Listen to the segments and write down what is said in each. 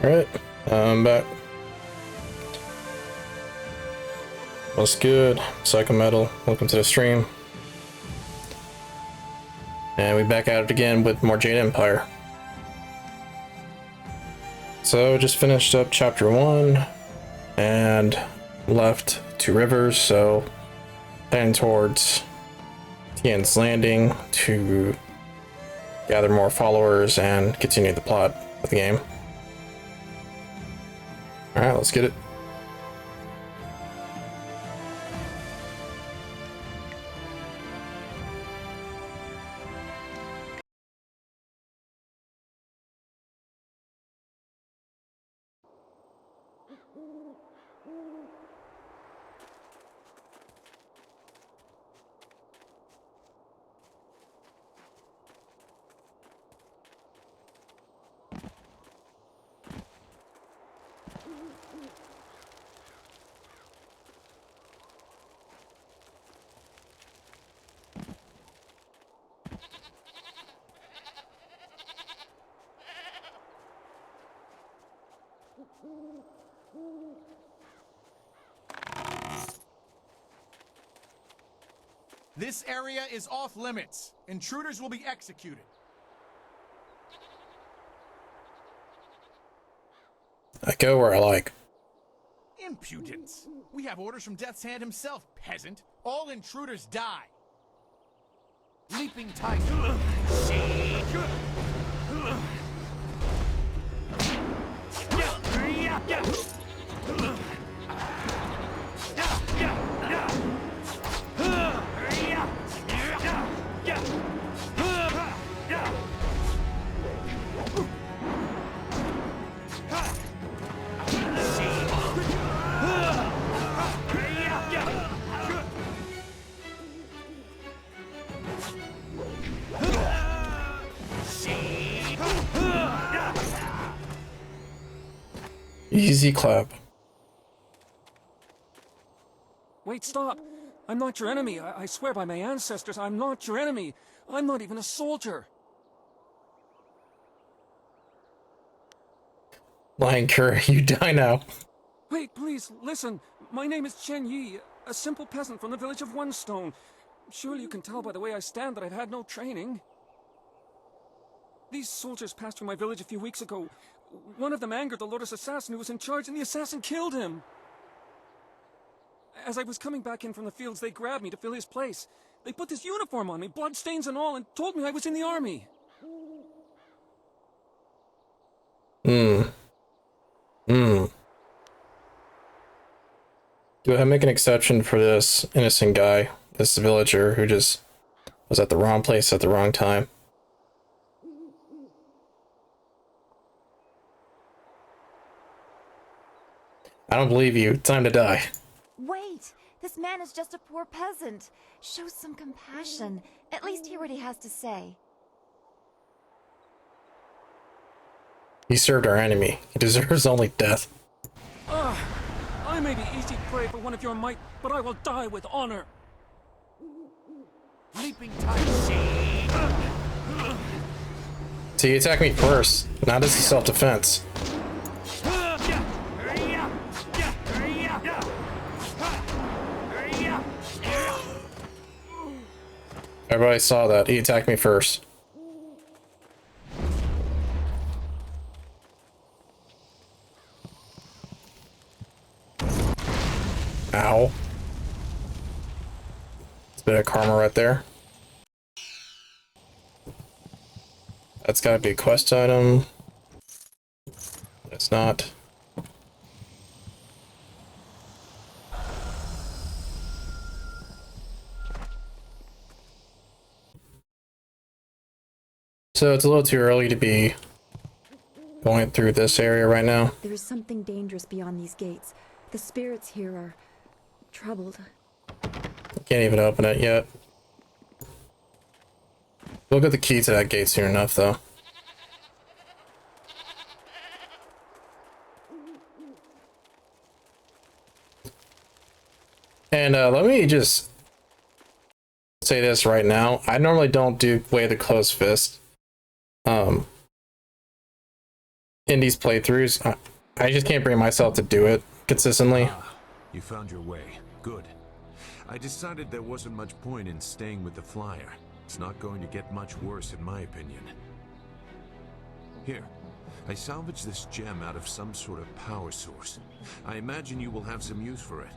Alright, I'm back. What's good? Psycho Metal, welcome to the stream. And we back at it again with more Jade Empire. So just finished up chapter 1 and left 2 rivers, so heading towards Tien's landing to gather more followers and continue the plot of the game. Alright, let's get it. This area is off limits. Intruders will be executed. I go where I like. Impudence. We have orders from Death's Hand himself, peasant. All intruders die. Leaping tiger. Easy clap. Wait, stop! I'm not your enemy. I swear by my ancestors, I'm not your enemy. I'm not even a soldier. Lion Cur, you die now. Wait, please, listen. My name is Tien, a simple peasant from the village of One Stone. Surely you can tell by the way I stand that I've had no training. These soldiers passed through my village a few weeks ago. One of them angered the Lotus assassin who was in charge, and the assassin killed him. As I was coming back in from the fields, they grabbed me to fill his place. They put this uniform on me, bloodstains and all, and told me I was in the army. Do I make an exception for this innocent guy, this villager who just was at the wrong place at the wrong time? I don't believe you. Time to die. Wait! This man is just a poor peasant. Show some compassion. At least hear what he has to say. He served our enemy. He deserves only death. I may be easy prey for one of your might, but I will die with honor. Leaping tiger. So you attack me first, not as self-defense. Everybody saw that. He attacked me first. Ow. It's a bit of karma right there. That's gotta be a quest item. It's not. So it's a little too early to be going through this area right now. There is something dangerous beyond these gates. The spirits here are troubled. Can't even open it yet. We'll get the key to that gate soon enough, though. And let me just say this right now. I normally don't do Way of the Closed Fist. in these playthroughs, I just can't bring myself to do it consistently. Ah, you found your way. Good. I decided there wasn't much point in staying with the flyer. It's not going to get much worse in my opinion. Here, I salvaged this gem out of some sort of power source. I imagine you will have some use for it.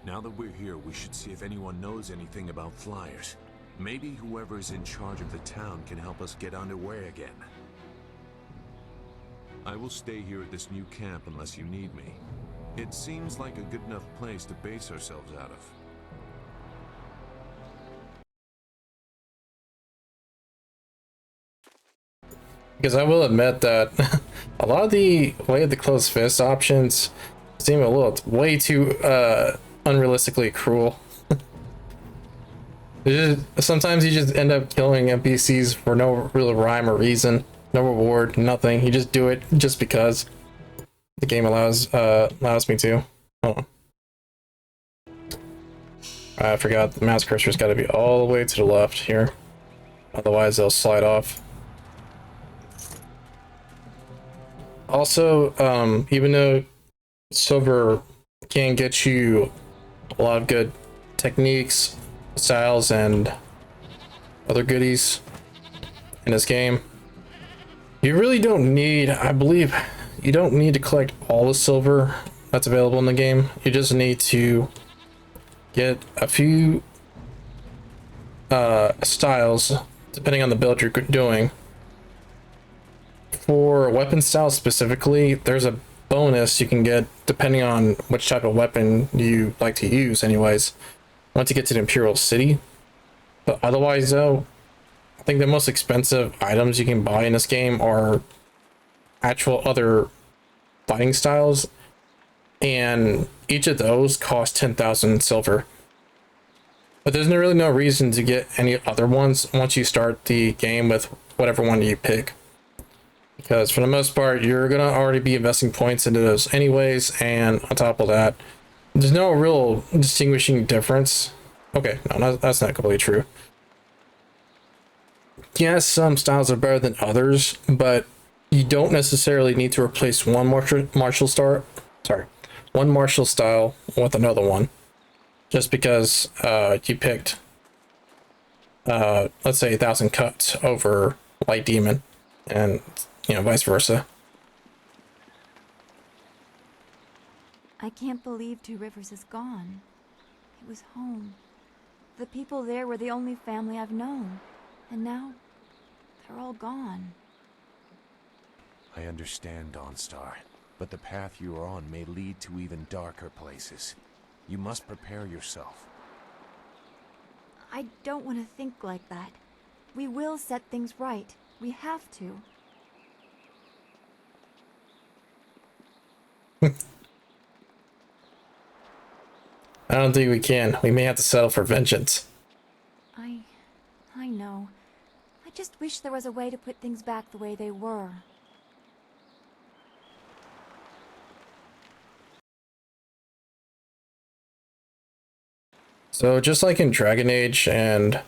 Now that we're here, we should see if anyone knows anything about flyers. Maybe whoever's in charge of the town can help us get underway again. I will stay here at this new camp unless you need me. It seems like a good enough place to base ourselves out of. Because I will admit that a lot of the way the closed fist options seem a little way too unrealistically cruel. Sometimes you just end up killing NPCs for no real rhyme or reason, no reward, nothing. You just do it just because the game allows me to. Hold on. I forgot the mouse cursor's got to be all the way to the left here, otherwise they'll slide off. Also, even though silver can get you a lot of good techniques, styles, and other goodies in this game, you really don't need, I believe, you don't need to collect all the silver that's available in the game. You just need to get a few styles, depending on the build you're doing. For weapon style specifically, there's a bonus you can get depending on which type of weapon you like to use anyways, once you get to the Imperial City. But otherwise though, I think the most expensive items you can buy in this game are actual other fighting styles, and each of those cost 10,000 silver. But there's really no reason to get any other ones once you start the game with whatever one you pick, because for the most part you're gonna already be investing points into those anyways, and on top of that there's no real distinguishing difference. Okay, no, that's not completely true. Yes, some styles are better than others, but you don't necessarily need to replace one martial style with another one just because you picked let's say 1,000 cuts over light demon, and vice versa. I can't believe Two Rivers is gone. It was home. The people there were the only family I've known. And now, they're all gone. I understand, Dawnstar, but the path you are on may lead to even darker places. You must prepare yourself. I don't want to think like that. We will set things right. We have to. I don't think we can. We may have to settle for vengeance. I know. I just wish there was a way to put things back the way they were. So just like in Dragon Age, and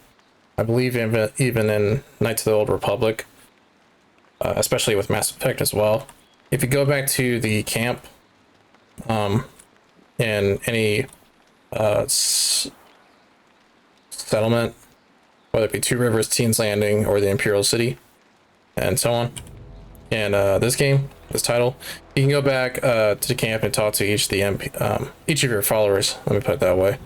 I believe even in Knights of the Old Republic, especially with Mass Effect as well, if you go back to the camp in any settlement, whether it be Two Rivers, Tien's Landing, or the Imperial City, and so on, in this game, this title, you can go back to the camp and talk to each of your followers, let me put it that way.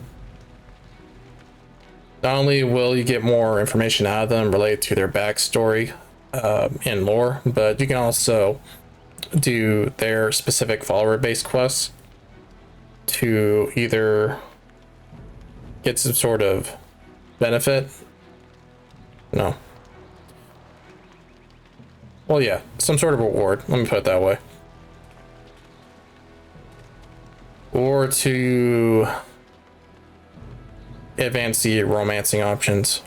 Not only will you get more information out of them related to their backstory and lore, but you can also do their specific follower-based quests to either get some sort of benefit. No. Well, yeah, some sort of reward. Let me put it that way. Or to advance the romancing options.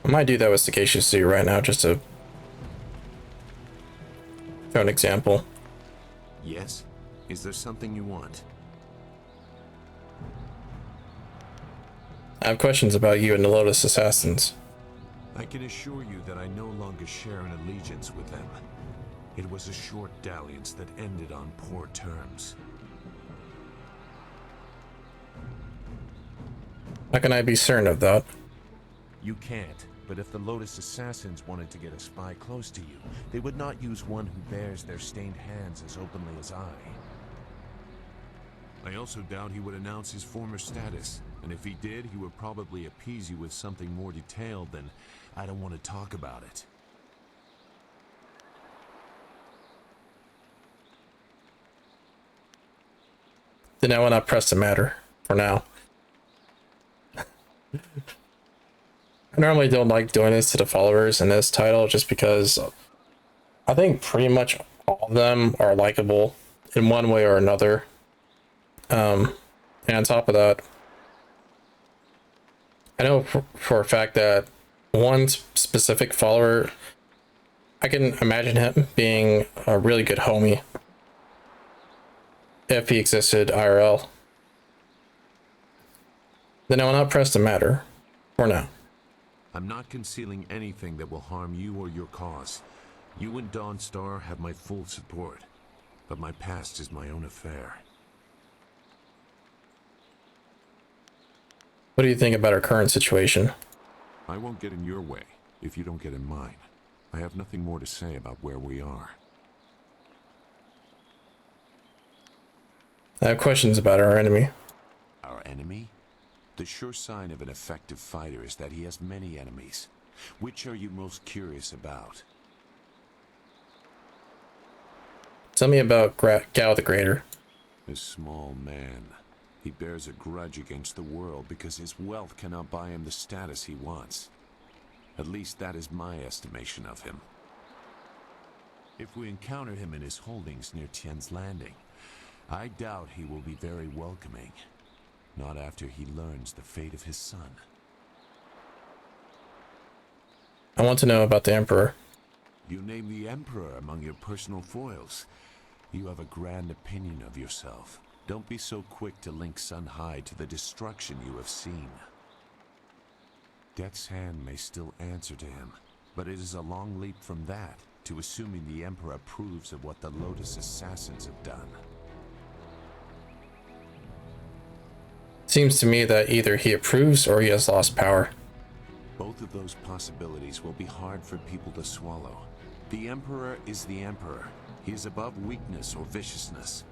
I might do that with Sagacious Zoo right now, just to show an example. Yes? Is there something you want? I have questions about you and the Lotus Assassins. I can assure you that I no longer share an allegiance with them. It was a short dalliance that ended on poor terms. How can I be certain of that? You can't, but if the Lotus Assassins wanted to get a spy close to you, they would not use one who bears their stained hands as openly as I. I also doubt he would announce his former status, and if he did, he would probably appease you with something more detailed than, "I don't want to talk about it." Then I will not press the matter for now. I normally don't like doing this to the followers in this title just because I think pretty much all of them are likable in one way or another. And on top of that, I know for a fact that one specific follower, I can imagine him being a really good homie if he existed IRL. Then I will not press the matter for now. I'm not concealing anything that will harm you or your cause. You and Dawnstar have my full support, but my past is my own affair. What do you think about our current situation? I won't get in your way if you don't get in mine. I have nothing more to say about where we are. I have questions about our enemy. Our enemy? The sure sign of an effective fighter is that he has many enemies. Which are you most curious about? Tell me about Gao the Greater. A small man. He bears a grudge against the world because his wealth cannot buy him the status he wants. At least that is my estimation of him. If we encounter him in his holdings near Tien's Landing, I doubt he will be very welcoming. Not after he learns the fate of his son. I want to know about the Emperor. You name the Emperor among your personal foils. You have a grand opinion of yourself. Don't be so quick to link Sun High to the destruction you have seen. Death's hand may still answer to him, but it is a long leap from that to assuming the Emperor approves of what the Lotus Assassins have done. Seems to me that either he approves or he has lost power. Both of those possibilities will be hard for people to swallow. The Emperor is the Emperor. He is above weakness or viciousness.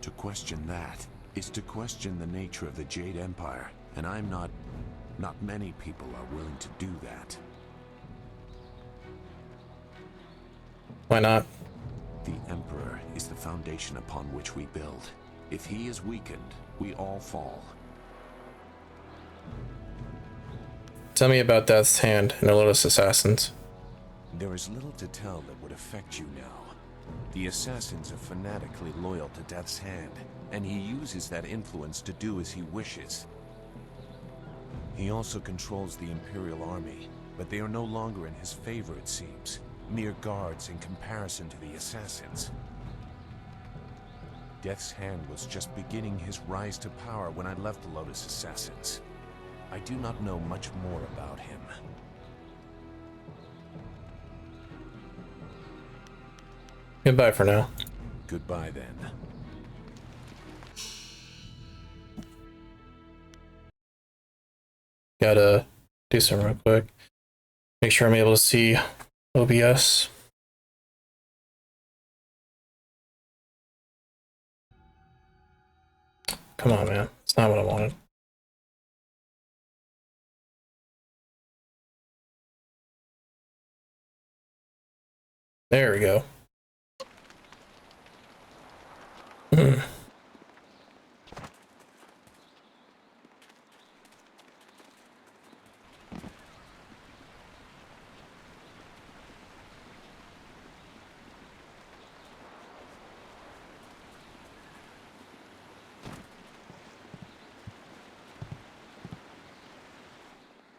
To question that is to question the nature of the Jade Empire, and not many people are willing to do that. Why not? The Emperor is the foundation upon which we build. If he is weakened, we all fall. Tell me about Death's Hand and the Lotus Assassins. There is little to tell that would affect you now. The Assassins are fanatically loyal to Death's Hand, and he uses that influence to do as he wishes. He also controls the Imperial Army, but they are no longer in his favor, it seems. Mere guards in comparison to the Assassins. Death's Hand was just beginning his rise to power when I left the Lotus Assassins. I do not know much more about him. Goodbye for now. Goodbye then. Gotta do something real quick. Make sure I'm able to see OBS. Come on, man. It's not what I wanted. There we go.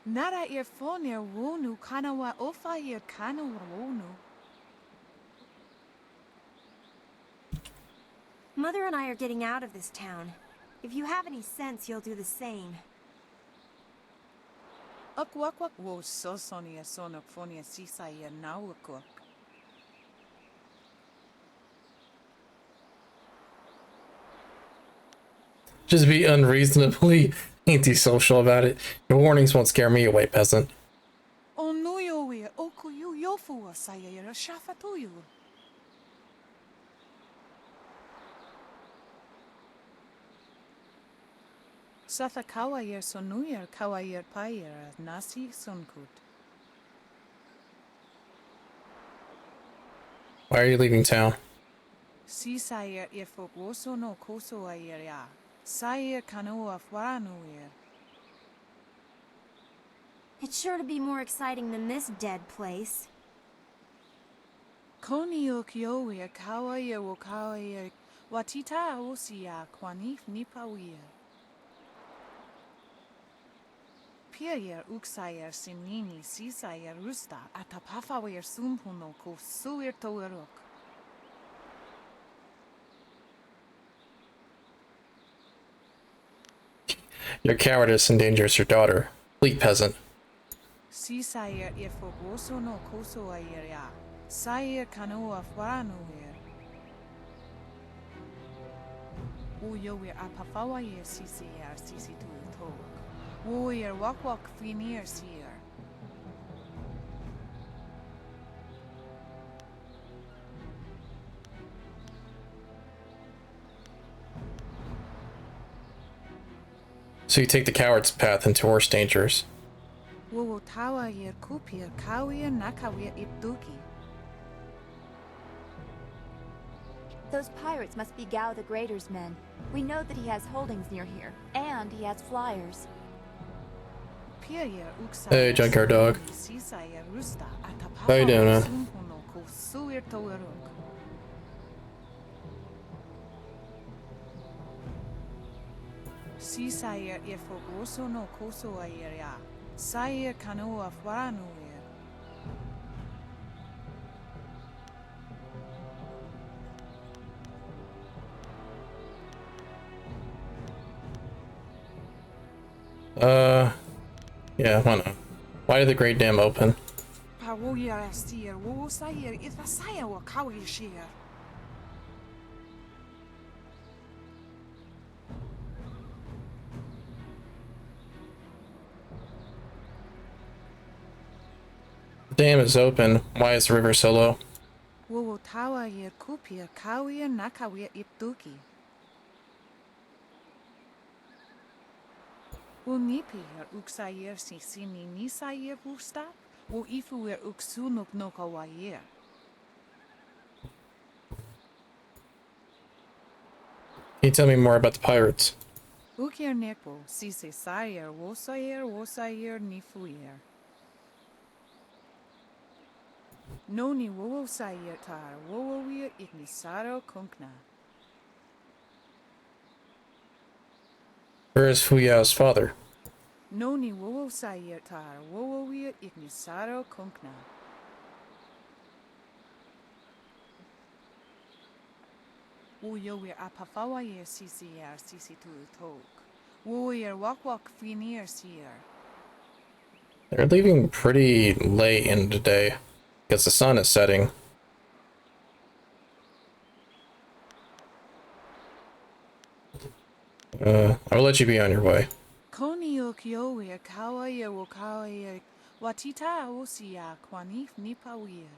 Nara earphonia wonu kanawa ofa ear kanawa wonu. Mother and I are getting out of this town. If you have any sense, you'll do the same. Akwak wo sosonia sonophonia sisaya nawakok. Just be unreasonably antisocial about it. Your warnings won't scare me away, peasant. Onuyo we okuyu yofu saya shafatuyu. Satha kawayer sonuyer kawayer payer nasi sonkut. Why are you leaving town? Si sayer ifok woso no koso ayer ya. Sayer kanoa fwaranuyer. It's sure to be more exciting than this dead place. Konio kyower kawayer wo kawayer watita osia kwanif nipawier. Pier uksayer sinini sisayer rusta atapafawer sumpuno ko suir toerok. Your cowardice endangers your daughter. Fleet peasant. Sisayer ifogoso no koso ayer ya. Sayer kanoa fwaranuer. Uyower apafawayer sisier sisitu tok. Warrior walk finir seer. So you take the coward's path into worse dangers. Wo tawa yer kupir kawir nakawir ipduki. Those pirates must be Gao the Greater's men. We know that he has holdings near here, and he has flyers. Hey, junkyard dog. How you doing, man? Sisayer ifogoso no koso ayer ya. Sayer kanoa fwaranuer. Yeah, why not? Why did the Great Dam open? Pawoyer astier wo sayer ifasaya wa kawi sheer. The dam is open. Why is the river so low? Wo tawa yer kupir kawir nakawir ipduki. Wo nipier uksayer sisini nisayer busta. Wo ifuer uksunuk no kawayer. Can you tell me more about the pirates? Ukir nekbo sise sayer wosayer nifuyer. Noni wo sayer tar wo wir ignisaro kunkna. Where is Fuyao's father? Noni wo sayer tar wo wir ignisaro kunkna. Uyo wir apafawayer sisier sisitu tok. Wo wir walk finir seer. They're leaving pretty late in the day because the sun is setting. I'll let you be on your way. Konio kyower kawayer wo kawayer watita osia kwanif nipawier.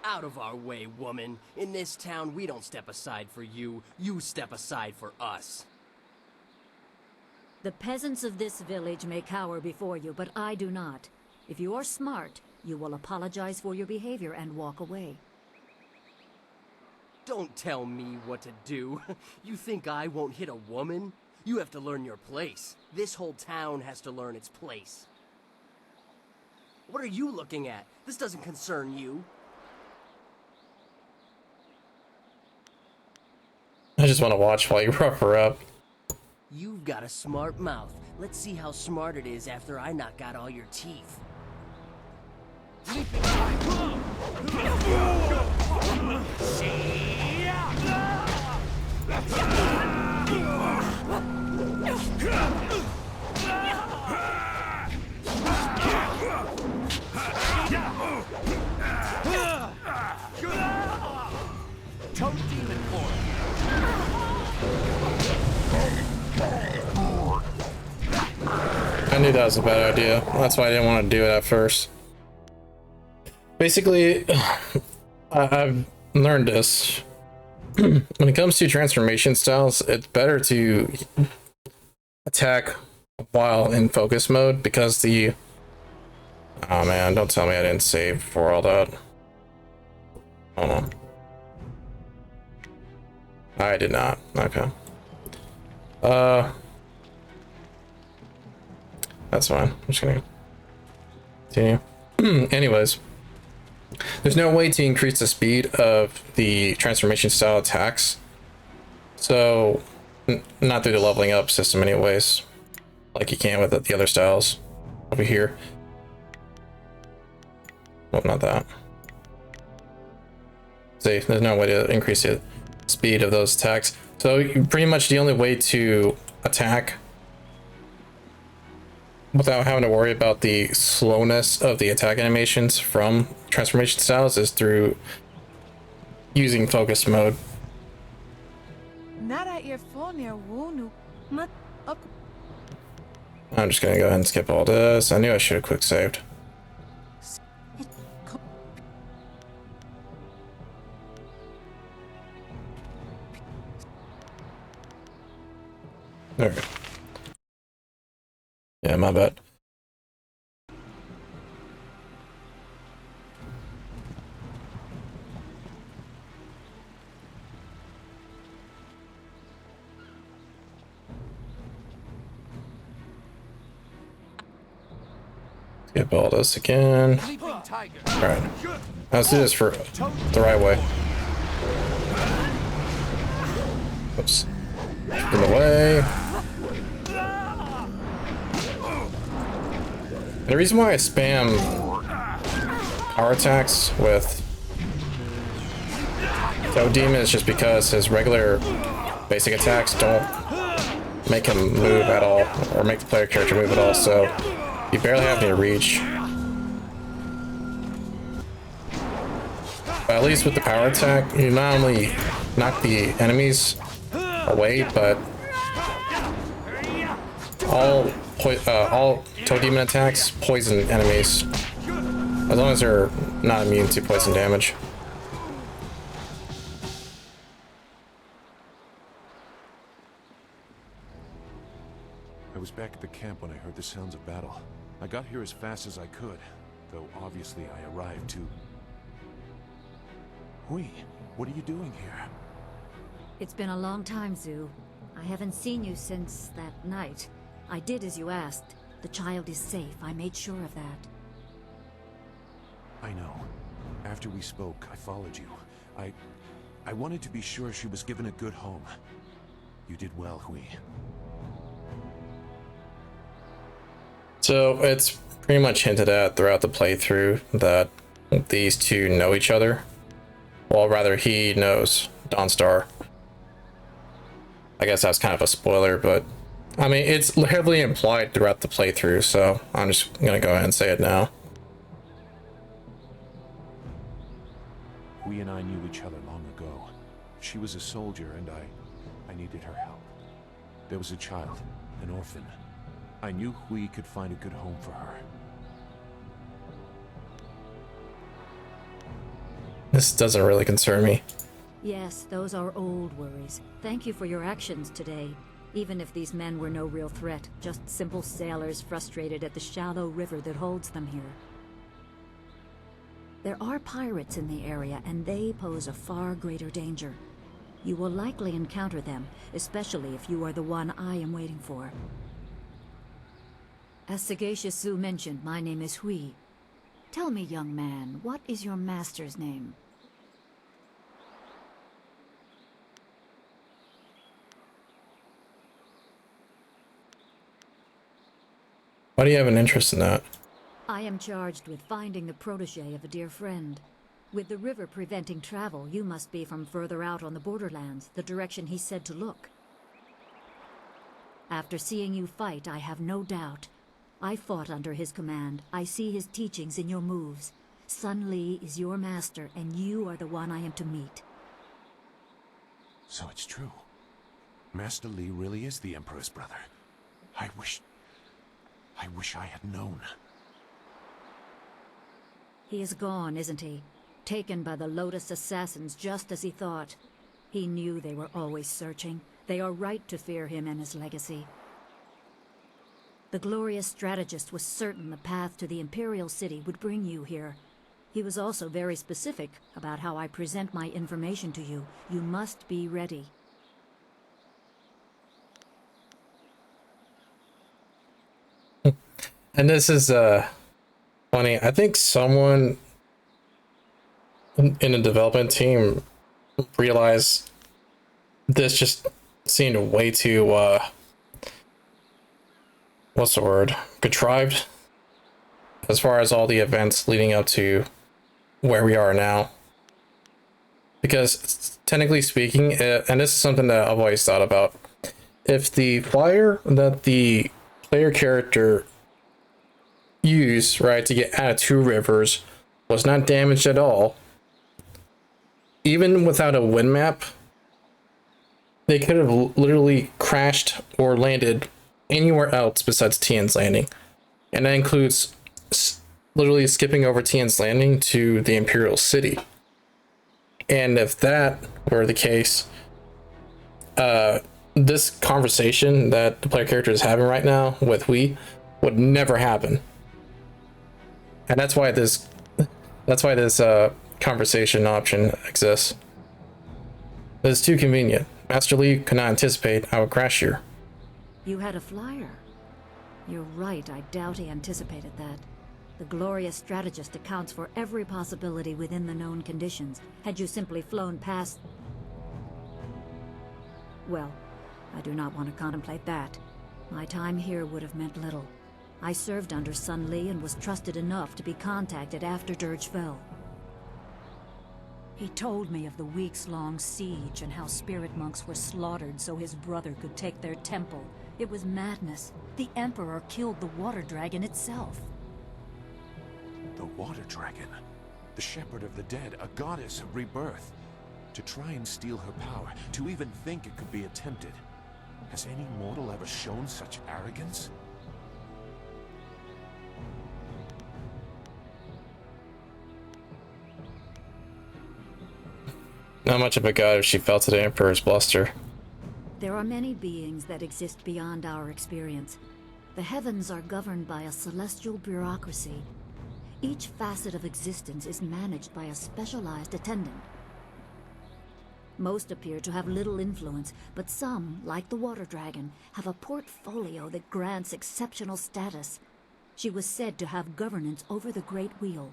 Out of our way, woman. In this town, we don't step aside for you. You step aside for us. The peasants of this village may cower before you, but I do not. If you are smart, you will apologize for your behavior and walk away. Don't tell me what to do. You think I won't hit a woman? You have to learn your place. This whole town has to learn its place. What are you looking at? This doesn't concern you. I just want to watch while you rough her up. You've got a smart mouth. Let's see how smart it is after I knock out all your teeth. Toad demon form. I knew that was a bad idea. That's why I didn't want to do it at first. Basically, I've learned this. When it comes to transformation styles, it's better to attack while in focus mode because the... Oh man, don't tell me I didn't save for all that. Hold on. I did not. Okay. That's fine. I'm just gonna continue. Anyways, there's no way to increase the speed of the transformation style attacks. So, not through the leveling up system anyways, like you can with the other styles over here. Well, not that. See, there's no way to increase the speed of those attacks. So pretty much the only way to attack without having to worry about the slowness of the attack animations from transformation styles is through using focus mode. I'm just gonna go ahead and skip all this. I knew I should have quick saved. There we go. Yeah, my bad. Skip all this again. Alright. Let's do this for the right way. Oops. In the way. The reason why I spam power attacks with Toad Demon is just because his regular basic attacks don't make him move at all, or make the player character move at all, so you barely have any reach. But at least with the power attack, you not only knock the enemies away, but all Toad Demon attacks poison enemies, as long as they're not immune to poison damage. I was back at the camp when I heard the sounds of battle. I got here as fast as I could, though obviously I arrived too. Hui, what are you doing here? It's been a long time, Zhu. I haven't seen you since that night. I did as you asked. The child is safe. I made sure of that. I know. After we spoke, I followed you. I wanted to be sure she was given a good home. You did well, Hui. So it's pretty much hinted at throughout the playthrough that these two know each other. Well, rather, he knows Dawnstar. I guess that's kind of a spoiler, but I mean, it's heavily implied throughout the playthrough, so I'm just gonna go ahead and say it now. Hui and I knew each other long ago. She was a soldier, and I needed her help. There was a child, an orphan. I knew Hui could find a good home for her. This doesn't really concern me. Yes, those are old worries. Thank you for your actions today. Even if these men were no real threat, just simple sailors frustrated at the shallow river that holds them here. There are pirates in the area, and they pose a far greater danger. You will likely encounter them, especially if you are the one I am waiting for. As Sagacious Zhu mentioned, my name is Hui. Tell me, young man, what is your master's name? Why do you have an interest in that? I am charged with finding the protege of a dear friend. With the river preventing travel, you must be from further out on the borderlands, the direction he said to look. After seeing you fight, I have no doubt. I fought under his command. I see his teachings in your moves. Sun Li is your master, and you are the one I am to meet. So it's true. Master Li really is the Emperor's brother. I wish I had known. He is gone, isn't he? Taken by the Lotus assassins just as he thought. He knew they were always searching. They are right to fear him and his legacy. The glorious strategist was certain the path to the Imperial City would bring you here. He was also very specific about how I present my information to you. You must be ready. And this is funny. I think someone in the development team realized this just seemed way too what's the word? Contrived, as far as all the events leading up to where we are now. Because technically speaking, and this is something that I've always thought about, if the flyer that the player character used, right, to get out of Two Rivers was not damaged at all, even without a wind map, they could have literally crashed or landed anywhere else besides Tien's Landing. And that includes literally skipping over Tien's Landing to the Imperial City. And if that were the case, this conversation that the player character is having right now with we would never happen. And that's why this conversation option exists. It's too convenient. Master Li could not anticipate I would crash here. You had a flyer. You're right, I doubt he anticipated that. The glorious strategist accounts for every possibility within the known conditions. Had you simply flown past... Well, I do not want to contemplate that. My time here would have meant little. I served under Sun Li and was trusted enough to be contacted after Dirge fell. He told me of the weeks-long siege and how spirit monks were slaughtered so his brother could take their temple. It was madness. The Emperor killed the water dragon itself. The water dragon. The shepherd of the dead, a goddess of rebirth. To try and steal her power, to even think it could be attempted. Has any mortal ever shown such arrogance? Not much of a god if she fell to the Emperor's bluster. There are many beings that exist beyond our experience. The heavens are governed by a celestial bureaucracy. Each facet of existence is managed by a specialized attendant. Most appear to have little influence, but some, like the water dragon, have a portfolio that grants exceptional status. She was said to have governance over the Great Wheel.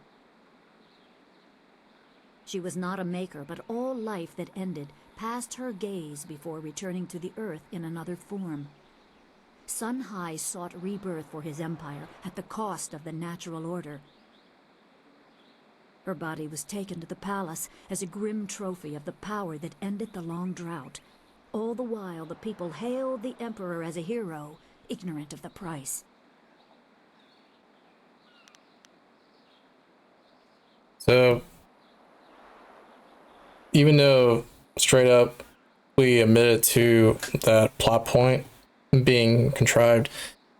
She was not a maker, but all life that ended passed her gaze before returning to the earth in another form. Sun Hai sought rebirth for his empire at the cost of the natural order. Her body was taken to the palace as a grim trophy of the power that ended the long drought. All the while, the people hailed the Emperor as a hero, ignorant of the price. So, even though straight up we admitted to that plot point being contrived,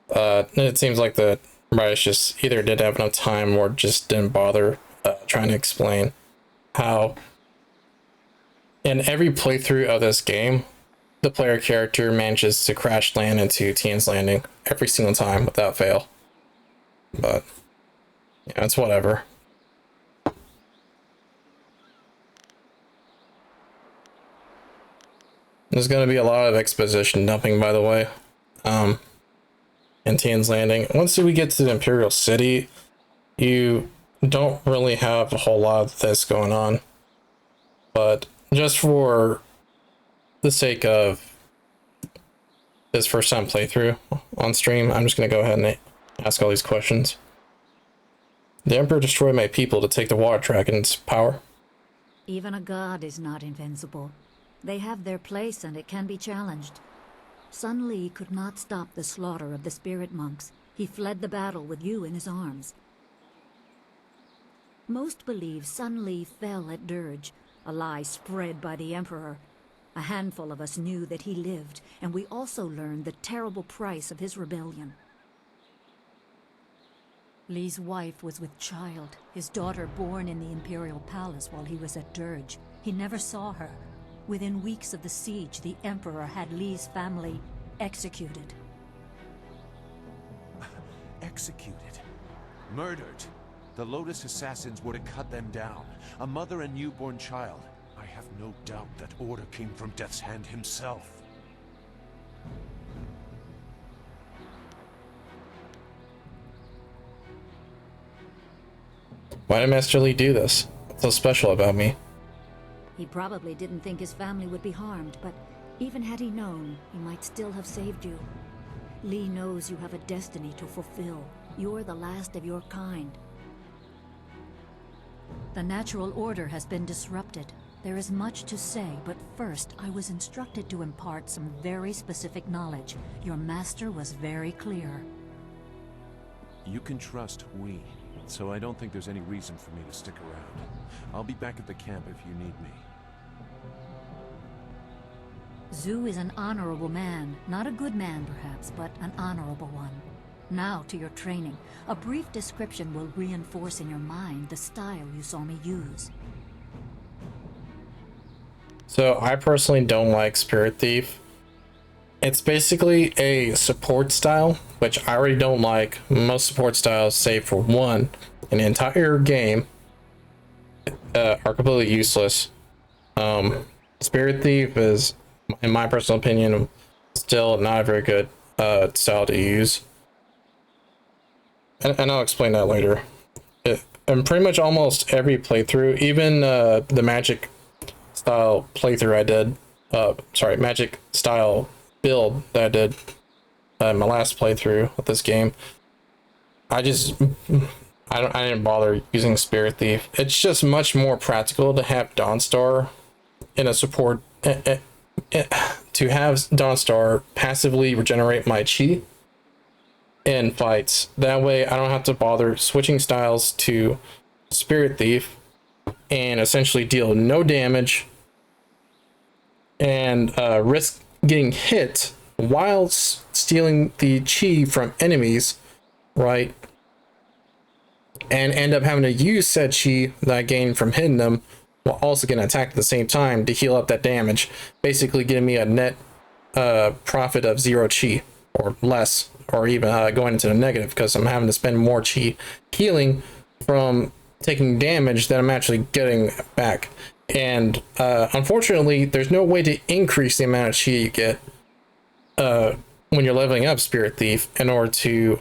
it seems like the writers just either didn't have enough time or just didn't bother trying to explain how in every playthrough of this game the player character manages to crash land into Tien's Landing every single time without fail. But yeah, it's whatever. There's going to be a lot of exposition dumping, by the way, in Tien's Landing. Once we get to the Imperial City, you don't really have a whole lot of this going on. But just for the sake of this first time playthrough on stream, I'm just going to go ahead and ask all these questions. The Emperor destroyed my people to take the Water Dragon's power. Even a god is not invincible. They have their place and it can be challenged. Sun Li could not stop the slaughter of the spirit monks. He fled the battle with you in his arms. Most believe Sun Li fell at Dirge, a lie spread by the Emperor. A handful of us knew that he lived, and we also learned the terrible price of his rebellion. Li's wife was with child, his daughter born in the Imperial Palace while he was at Dirge. He never saw her. Within weeks of the siege, the Emperor had Li's family executed. Executed? Murdered? The Lotus assassins would have cut them down. A mother and newborn child. I have no doubt that order came from Death's Hand himself. Why did Master Li do this? What's so special about me? He probably didn't think his family would be harmed, but even had he known, he might still have saved you. Li knows you have a destiny to fulfill. You're the last of your kind. The natural order has been disrupted. There is much to say, but first I was instructed to impart some very specific knowledge. Your master was very clear. You can trust we, so I don't think there's any reason for me to stick around. I'll be back at the camp if you need me. Zhu is an honorable man. Not a good man, perhaps, but an honorable one. Now to your training. A brief description will reinforce in your mind the style you saw me use. So I personally don't like Spirit Thief. It's basically a support style, which I already don't like. Most support styles, save for one, an entire game, are completely useless. Spirit Thief is, in my personal opinion, still not a very good style to use. And I'll explain that later. And pretty much almost every playthrough, even the magic style playthrough I did, magic style build that I did my last playthrough with this game, I didn't bother using Spirit Thief. It's just much more practical to have Dawnstar in a support, to have Dawnstar passively regenerate my chi in fights. That way I don't have to bother switching styles to Spirit Thief and essentially deal no damage and risk getting hit while stealing the chi from enemies, right? And end up having to use said chi that I gained from hitting them while also getting attacked at the same time to heal up that damage, basically giving me a net profit of 0 chi or less, or even going into the negative because I'm having to spend more chi healing from taking damage that I'm actually getting back. And unfortunately, there's no way to increase the amount of chi you get when you're leveling up Spirit Thief in order to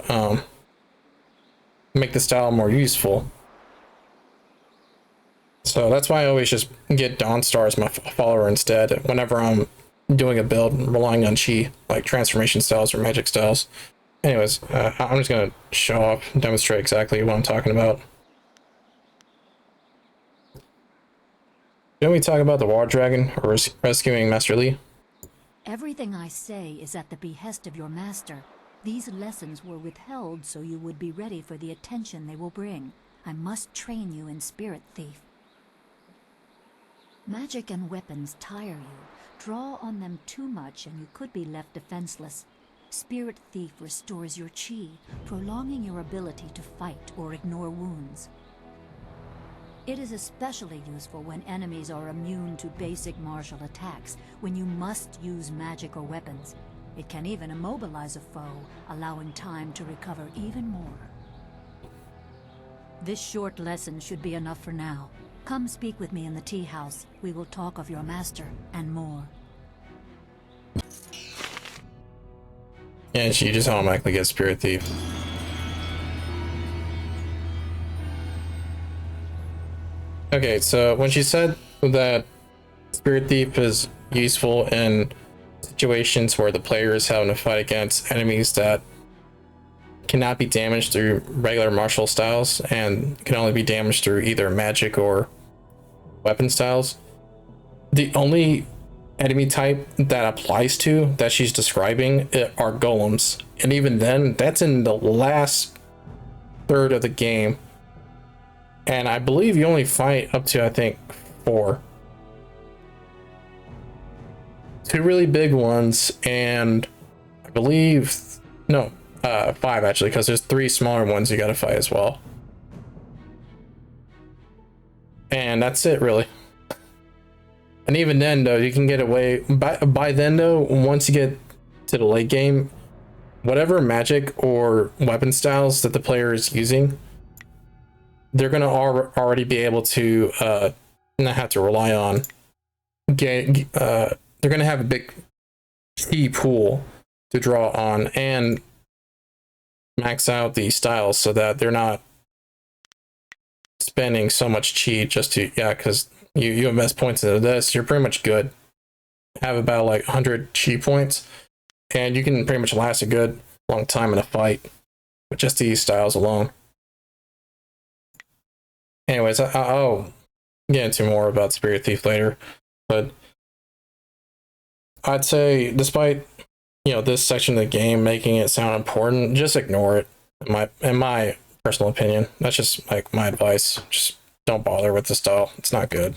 make the style more useful. So that's why I always just get Dawnstar as my follower instead whenever I'm doing a build relying on chi, like transformation styles or magic styles. Anyways, I'm just going to show off and demonstrate exactly what I'm talking about. Didn't we talk about the Water Dragon or rescuing Master Li? Everything I say is at the behest of your master. These lessons were withheld so you would be ready for the attention they will bring. I must train you in Spirit Thief. Magic and weapons tire you. Draw on them too much and you could be left defenseless. Spirit Thief restores your chi, prolonging your ability to fight or ignore wounds. It is especially useful when enemies are immune to basic martial attacks, when you must use magic or weapons. It can even immobilize a foe, allowing time to recover even more. This short lesson should be enough for now. Come speak with me in the tea house. We will talk of your master and more. Yeah, and she just automatically gets Spirit Thief. Okay, so when she said that Spirit Thief is useful in situations where the player is having to fight against enemies that cannot be damaged through regular martial styles and can only be damaged through either magic or weapon styles. The only enemy type that applies to that she's describing are golems, and even then that's in the last third of the game, and I believe you only fight up to, I think, 4. 2 really big ones, and I believe no 5 actually, because there's 3 smaller ones you gotta fight as well, and that's it really. And even then though, you can get away by then though, once you get to the late game, whatever magic or weapon styles that the player is using, they're gonna already be able to not have to rely on they're gonna have a big key pool to draw on and max out the styles so that they're not spending so much chi just to, yeah, because you invest points into this, you're pretty much good. Have about like 100 chi points, and you can pretty much last a good long time in a fight with just these styles alone. Anyways, I'll get into more about Spirit Thief later, but I'd say despite, you know, this section of the game making it sound important, just ignore it. In my personal opinion, that's just like my advice. Just don't bother with the style. It's not good.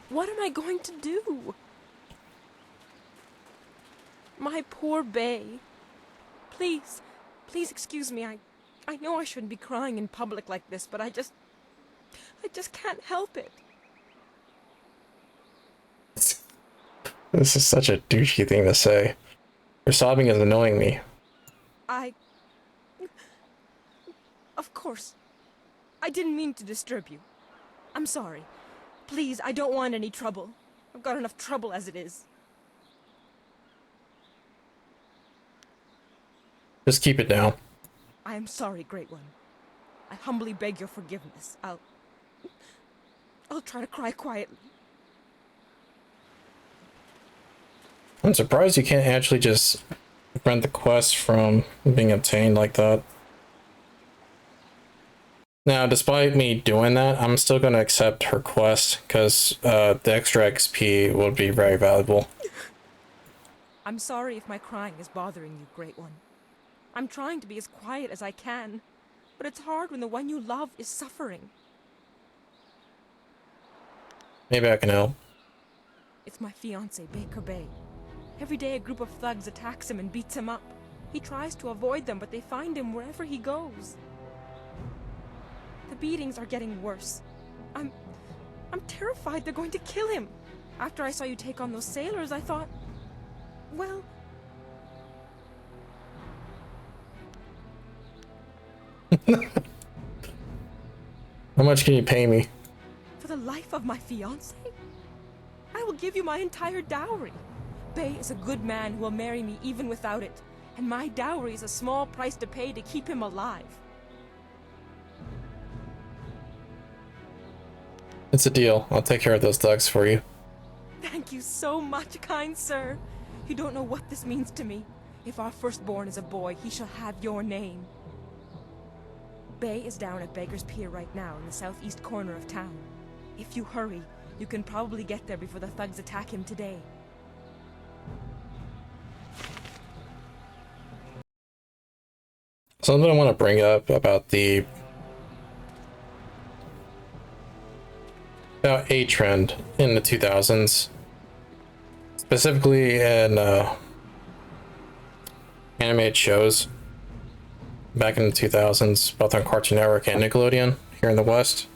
What am I going to do? My poor Bay. Please, please excuse me. I know I shouldn't be crying in public like this, but I just can't help it. This is such a douchey thing to say. Your sobbing is annoying me. Of course. I didn't mean to disturb you. I'm sorry. Please, I don't want any trouble. I've got enough trouble as it is. Just keep it down. I am sorry, Great One. I humbly beg your forgiveness. I'll try to cry quietly. I'm surprised you can't actually just prevent the quest from being obtained like that. Now, despite me doing that, I'm still going to accept her quest, because the extra XP would be very valuable. I'm sorry if my crying is bothering you, Great One. I'm trying to be as quiet as I can, but it's hard when the one you love is suffering. Maybe I can help. It's my fiancé, Baker Bay. Every day a group of thugs attacks him and beats him up. He tries to avoid them, but they find him wherever he goes. The beatings are getting worse. I'm terrified they're going to kill him. After I saw you take on those sailors, I thought, well... How much can you pay me? For the life of my fiancé? I will give you my entire dowry. Bay is a good man who will marry me even without it, and my dowry is a small price to pay to keep him alive. It's a deal. I'll take care of those thugs for you. Thank you so much, kind sir. You don't know what this means to me. If our firstborn is a boy, he shall have your name. Bay is down at Beggar's Pier right now in the southeast corner of town. If you hurry, you can probably get there before the thugs attack him today. Something I want to bring up about a trend in the 2000s, specifically in animated shows back in the 2000s, both on Cartoon Network and Nickelodeon here in the West,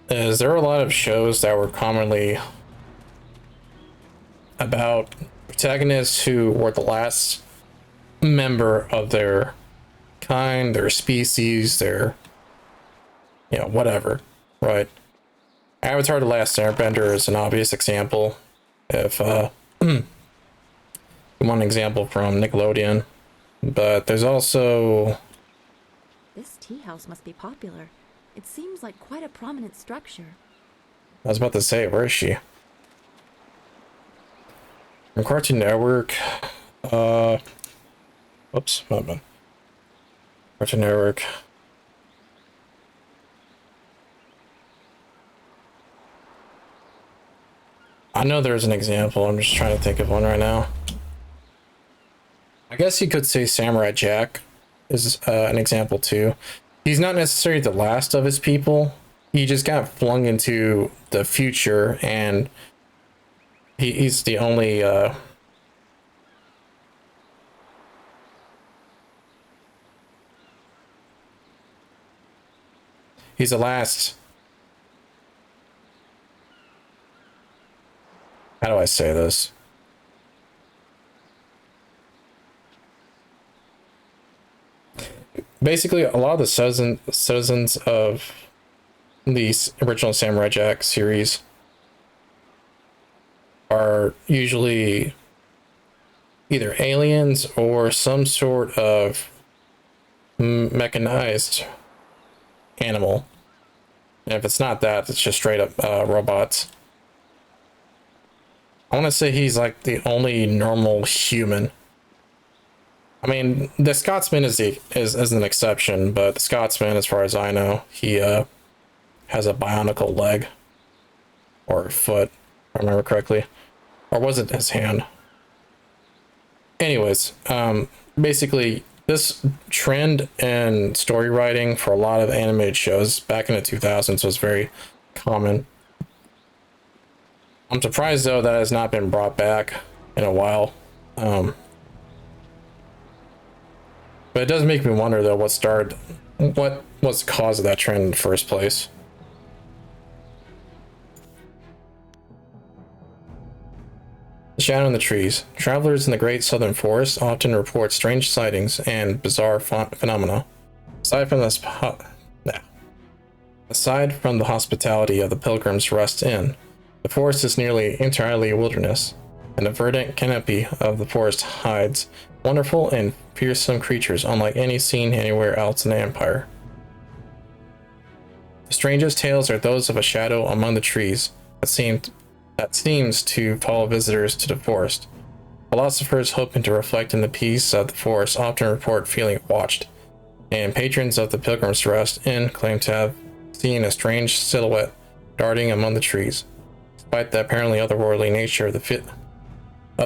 is there were a lot of shows that were commonly about protagonists who were the last member of their kind, their species, their, you know, whatever, right? Avatar: The Last Airbender is an obvious example. If one example from Nickelodeon, but there's also... This tea house must be popular. It seems like quite a prominent structure. I was about to say, where is she? From Cartoon Network, whoops, my bad. Cartoon Network. I know there's an example. I'm just trying to think of one right now. I guess you could say Samurai Jack is an example too. He's not necessarily the last of his people. He just got flung into the future, and he's the only he's the last. How do I say this? Basically, a lot of the citizens of the original Samurai Jack series are usually either aliens or some sort of mechanized animal. And if it's not that, it's just straight up robots. I want to say he's like the only normal human. I mean, the Scotsman is an exception, but the Scotsman, as far as I know, he has a bionicle leg or foot, if I remember correctly, or was it his hand? Anyways, basically, this trend in story writing for a lot of animated shows back in the 2000s was very common. I'm surprised though that has not been brought back in a while. But it does make me wonder though what was the cause of that trend in the first place. The shadow in the trees. Travelers in the Great Southern Forest often report strange sightings and bizarre phenomena. Aside from the hospitality of the Pilgrims Rest Inn, the forest is nearly entirely a wilderness, and the verdant canopy of the forest hides wonderful and fearsome creatures unlike any seen anywhere else in the Empire. The strangest tales are those of a shadow among the trees that seems to follow visitors to the forest. Philosophers hoping to reflect in the peace of the forest often report feeling watched, and patrons of the Pilgrim's Rest Inn claim to have seen a strange silhouette darting among the trees. Despite the apparently otherworldly nature of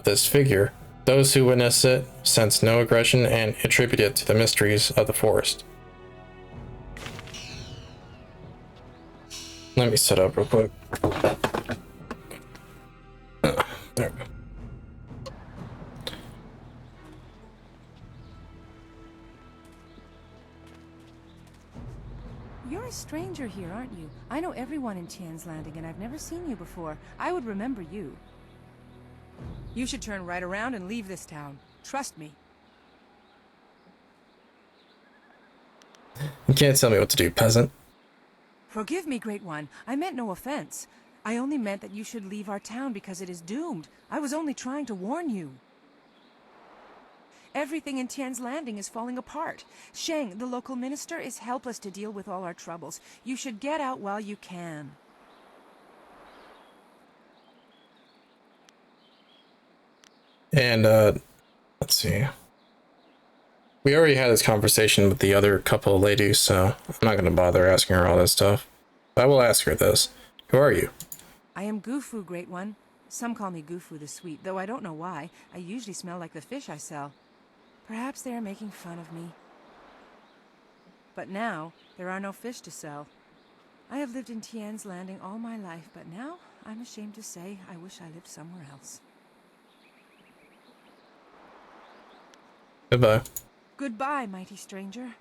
this figure, those who witness it sense no aggression and attribute it to the mysteries of the forest. Let me set up real quick. There we go. You're a stranger here, aren't you? I know everyone in Tien's Landing, and I've never seen you before. I would remember you. You should turn right around and leave this town. Trust me. You can't tell me what to do, peasant. Forgive me, Great One. I meant no offense. I only meant that you should leave our town because it is doomed. I was only trying to warn you. Everything in Tien's Landing is falling apart. Sheng, the local minister, is helpless to deal with all our troubles. You should get out while you can. And, let's see. We already had this conversation with the other couple of ladies, so I'm not going to bother asking her all this stuff. But I will ask her this. Who are you? I am Gufu, Great One. Some call me Gufu the Sweet, though I don't know why. I usually smell like the fish I sell. Perhaps they are making fun of me. But now, there are no fish to sell. I have lived in Tien's Landing all my life, but now, I'm ashamed to say, I wish I lived somewhere else. Goodbye. Goodbye, mighty stranger.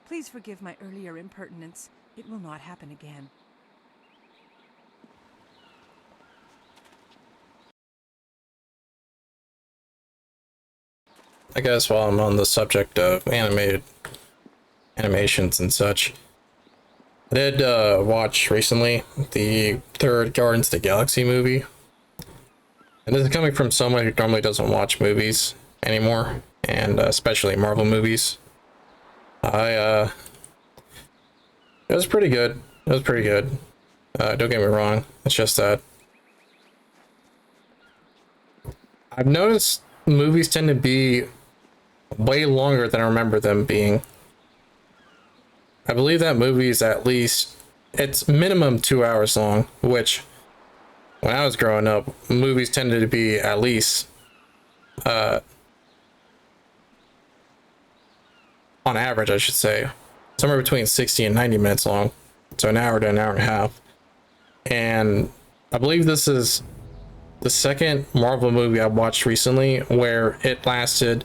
Please forgive my earlier impertinence. It will not happen again. I guess while I'm on the subject of animations and such, I did watch recently the third Guardians of the Galaxy movie. And this is coming from someone who normally doesn't watch movies anymore, and especially Marvel movies. It was pretty good. It was pretty good. Don't get me wrong. It's just that I've noticed movies tend to be way longer than I remember them being. I believe that movie is at least, it's minimum 2 hours long, which when I was growing up, movies tended to be at least, on average, I should say, somewhere between 60 and 90 minutes long. So an hour to an hour and a half. And I believe this is the second Marvel movie I watched recently where it lasted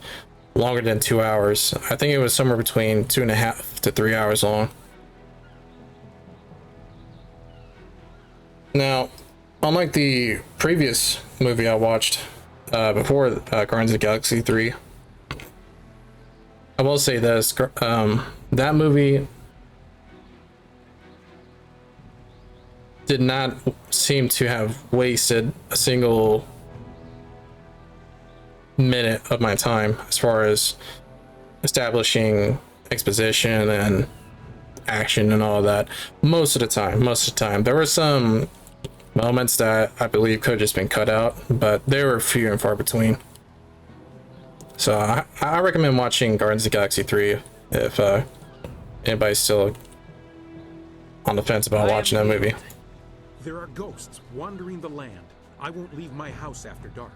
longer than 2 hours. I think it was somewhere between 2.5 to 3 hours long. Now, unlike the previous movie I watched before Guardians of the Galaxy 3, I will say this, that movie did not seem to have wasted a single minute of my time as far as establishing exposition and action and all of that. Most of the time. There were some moments that I believe could have just been cut out, but they were few and far between. So I recommend watching Guardians of the Galaxy 3 if anybody's still on the fence about watching that movie. There are ghosts wandering the land. I won't leave my house after dark.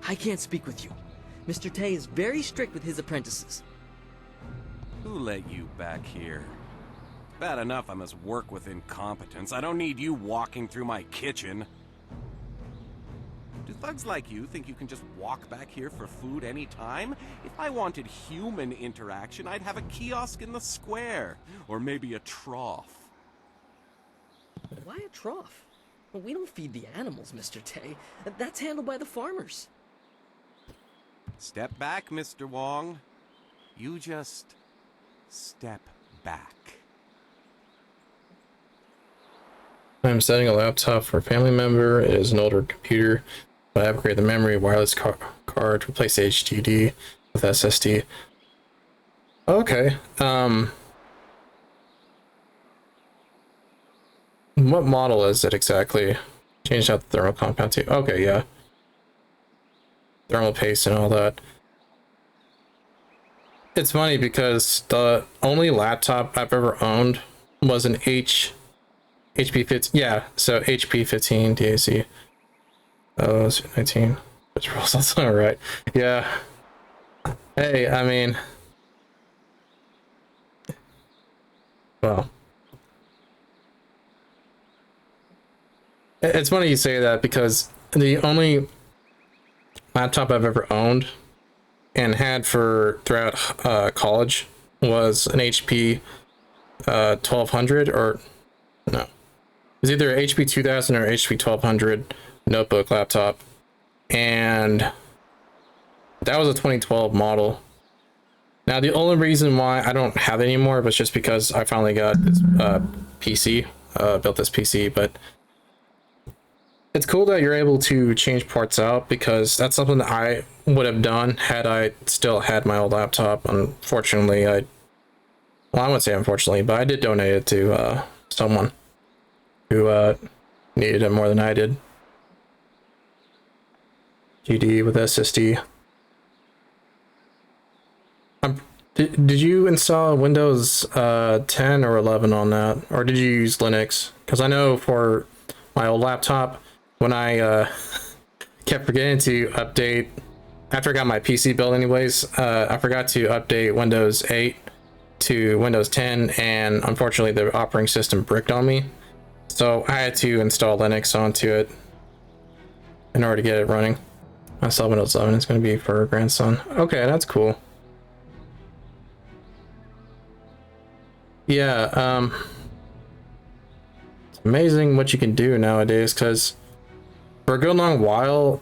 I can't speak with you. Mr. Tay is very strict with his apprentices. Who let you back here? Bad enough I must work with incompetence. I don't need you walking through my kitchen. Do thugs like you think you can just walk back here for food anytime? If I wanted human interaction, I'd have a kiosk in the square. Or maybe a trough. Why a trough? Well, we don't feed the animals, Mr. Tay. That's handled by the farmers. Step back, Mr. Wong. You just step back. I'm setting a laptop for a family member. It is an older computer. I upgrade the memory, wireless card, replace HDD with SSD. Okay. What model is it exactly? Changed out the thermal compound too. Okay, yeah. Thermal paste and all that. It's funny because the only laptop I've ever owned was an HP 15. Yeah, so HP 15 DAC. Oh, it's 19. Which rolls, that's not right. Yeah. Hey, I mean, well, it's funny you say that because the only laptop I've ever owned and had for throughout college was an HP 1200 or no, it was either HP 2000 or HP 1200 notebook laptop, and that was a 2012 model. Now the only reason why I don't have it anymore was just because I finally got this PC, built this PC. But it's cool that you're able to change parts out, because that's something that I would have done had I still had my old laptop. Unfortunately, well, I wouldn't say unfortunately, but I did donate it to someone who needed it more than I did. GD with SSD. Did you install Windows 10 or 11 on that, or did you use Linux? Because I know for my old laptop, when I kept forgetting to update after I got my PC built anyways, I forgot to update Windows 8 to Windows 10, and unfortunately the operating system bricked on me, so I had to install Linux onto it in order to get it running. I saw Windows 11. It's going to be for her grandson. Okay, that's cool. Yeah, it's amazing what you can do nowadays, because for a good long while,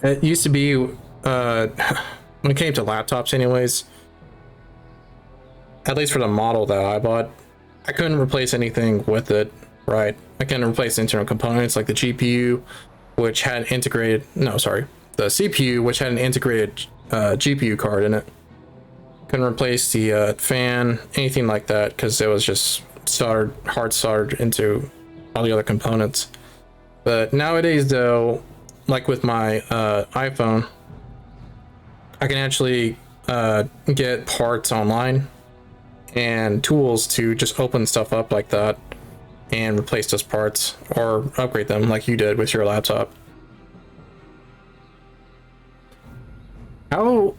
it used to be, when it came to laptops anyways, at least for the model that I bought, I couldn't replace anything with it, right? I couldn't replace internal components like the GPU, which had integrated, no, sorry, the CPU, which had an integrated GPU card in it. Couldn't replace the fan, anything like that, because it was just soldered, hard soldered into all the other components. But nowadays, though, like with my iPhone, I can actually get parts online and tools to just open stuff up like that and replace those parts or upgrade them like you did with your laptop. How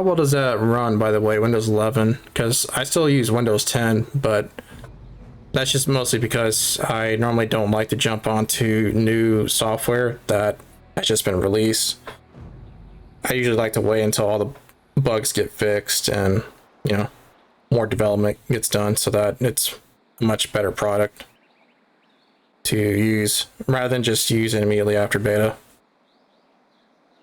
well does that run, by the way, Windows 11? Because I still use Windows 10, but that's just mostly because I normally don't like to jump onto new software that has just been released. I usually like to wait until all the bugs get fixed and, you know, more development gets done so that it's a much better product to use rather than just use it immediately after beta.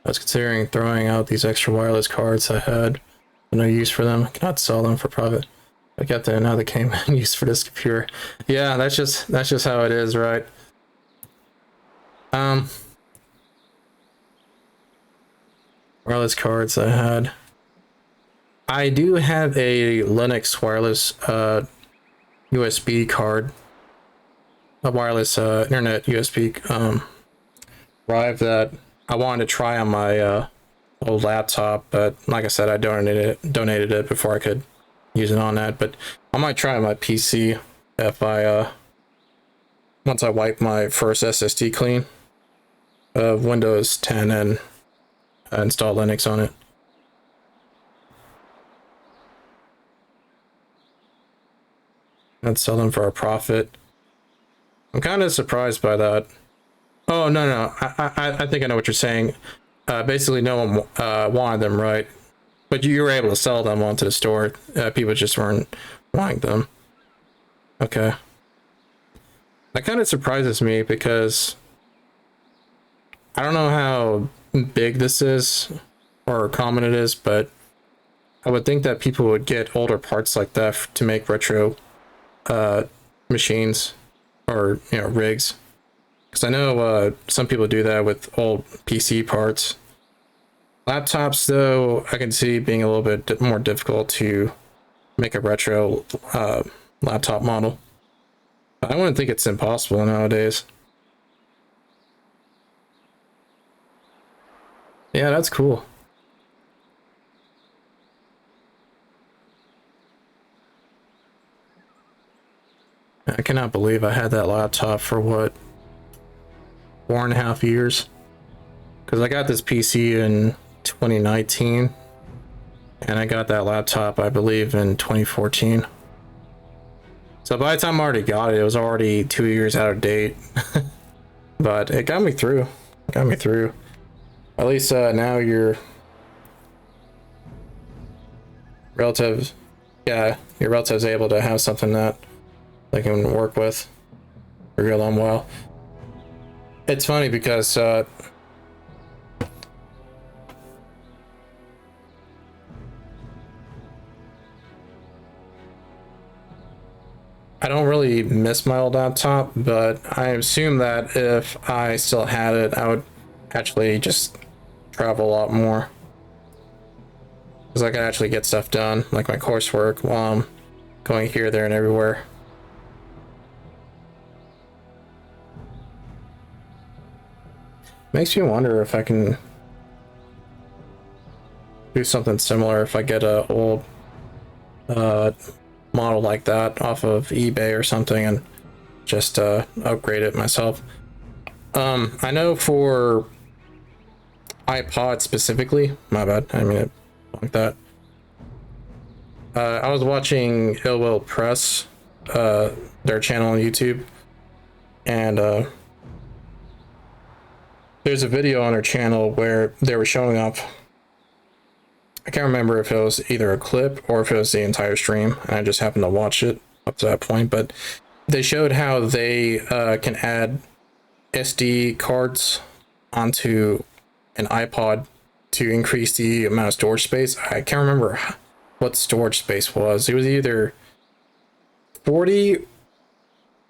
I was considering throwing out these extra wireless cards I had, but no use for them. I cannot sell them for profit. I got that now they came in use for this computer. Yeah, that's just how it is, right? Wireless cards I had. I do have a Linux wireless USB card, a wireless internet USB drive that I wanted to try on my old laptop, but like I said, I donated it before I could use it on that. But I might try on my PC if I once I wipe my first SSD clean of Windows 10 and install Linux on it. And sell them for a profit. I'm kind of surprised by that. Oh, no. I think I know what you're saying. Basically, no one wanted them, right? But you were able to sell them onto the store. People just weren't wanting them. Okay. That kind of surprises me because I don't know how big this is or common it is, but I would think that people would get older parts like that to make retro machines or, you know, rigs. Because I know some people do that with old PC parts. Laptops, though, I can see being a little bit more difficult to make a retro laptop model. I wouldn't think it's impossible nowadays. Yeah, that's cool. I cannot believe I had that laptop for what, 4.5 years? Because I got this PC in 2019 and I got that laptop, I believe, in 2014. So by the time I already got it, it was already 2 years out of date. But it got me through. At least now your relatives, your relatives able to have something that they can work with for a real long while. It's funny because I don't really miss my old laptop, but I assume that if I still had it, I would actually just travel a lot more. Because I could actually get stuff done, like my coursework, while I'm going here, there, and everywhere. Makes me wonder if I can do something similar if I get a old model like that off of eBay or something and just upgrade it myself. I know for iPod specifically, my bad, I mean it like that. I was watching Ill Will Press, their channel on YouTube, and there's a video on their channel where they were showing up. I can't remember if it was either a clip or if it was the entire stream, and I just happened to watch it up to that point, but they showed how they can add SD cards onto an iPod to increase the amount of storage space. I can't remember what storage space was. It was either 40,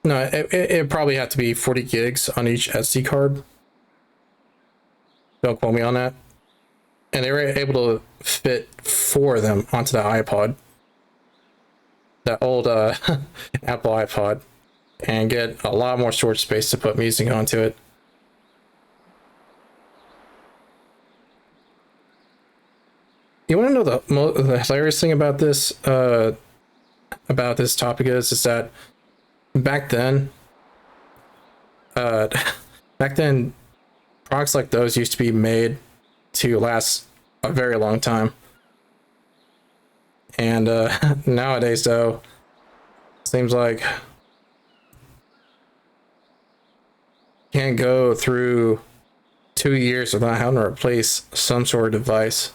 no, it probably had to be 40 gigs on each SD card. Don't quote me on that. and they were able to fit 4 of them onto the iPod, that old Apple iPod, and get a lot more storage space to put music onto it. You want to know the hilarious thing about this topic is that back then, products like those used to be made to last a very long time, and nowadays though, seems like can't go through 2 years without having to replace some sort of device.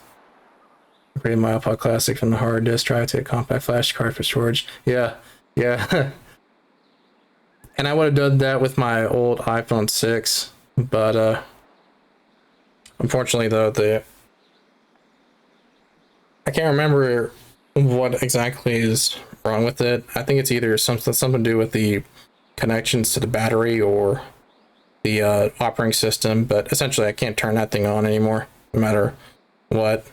Upgrade my iPod Classic from the hard disk drive to a compact flash card for storage. Yeah. And I would have done that with my old iPhone 6, but unfortunately though, I can't remember what exactly is wrong with it. I think it's either something to do with the connections to the battery or the operating system, but essentially I can't turn that thing on anymore, no matter what.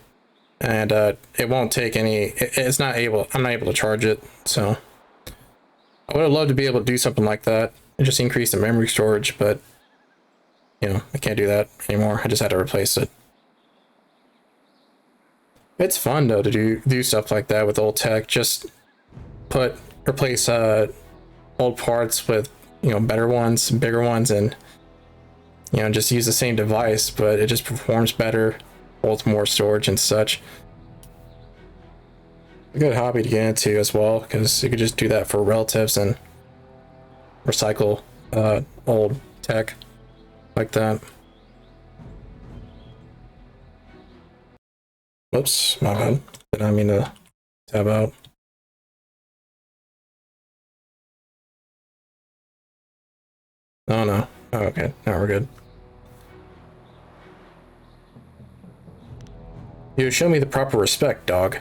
And it won't take any, I'm not able to charge it. So I would have loved to be able to do something like that and just increase the memory storage, but you know, I can't do that anymore. I just had to replace it. It's fun though to do stuff like that with old tech. Just replace old parts with, you know, better ones, bigger ones, and you know, just use the same device, but it just performs better, holds more storage and such. A good hobby to get into as well, because you could just do that for relatives and recycle old tech like that. Whoops, my bad. Did I mean to tab out? Oh no. Oh, okay, now we're good. You show me the proper respect, dog.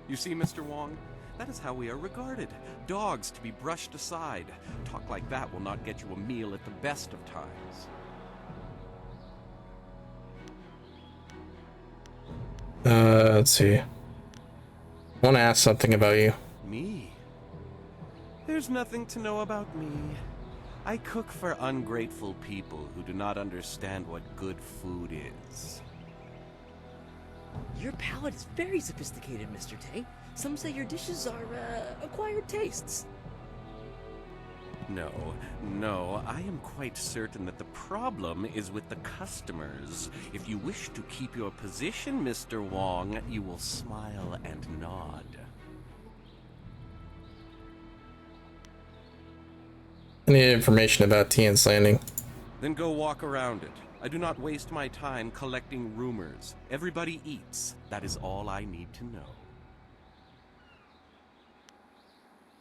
You see, Mr. Wong? That is how we are regarded. Dogs to be brushed aside. Talk like that will not get you a meal at the best of times. Let's see. I want to ask something about you. Me? There's nothing to know about me. I cook for ungrateful people who do not understand what good food is. Your palate is very sophisticated, Mr. Tay. Some say your dishes are, acquired tastes. No, I am quite certain that the problem is with the customers. If you wish to keep your position, Mr. Wong, you will smile and nod. I need information about Tien's Landing. Then go walk around it. I do not waste my time collecting rumors. Everybody eats. That is all I need to know.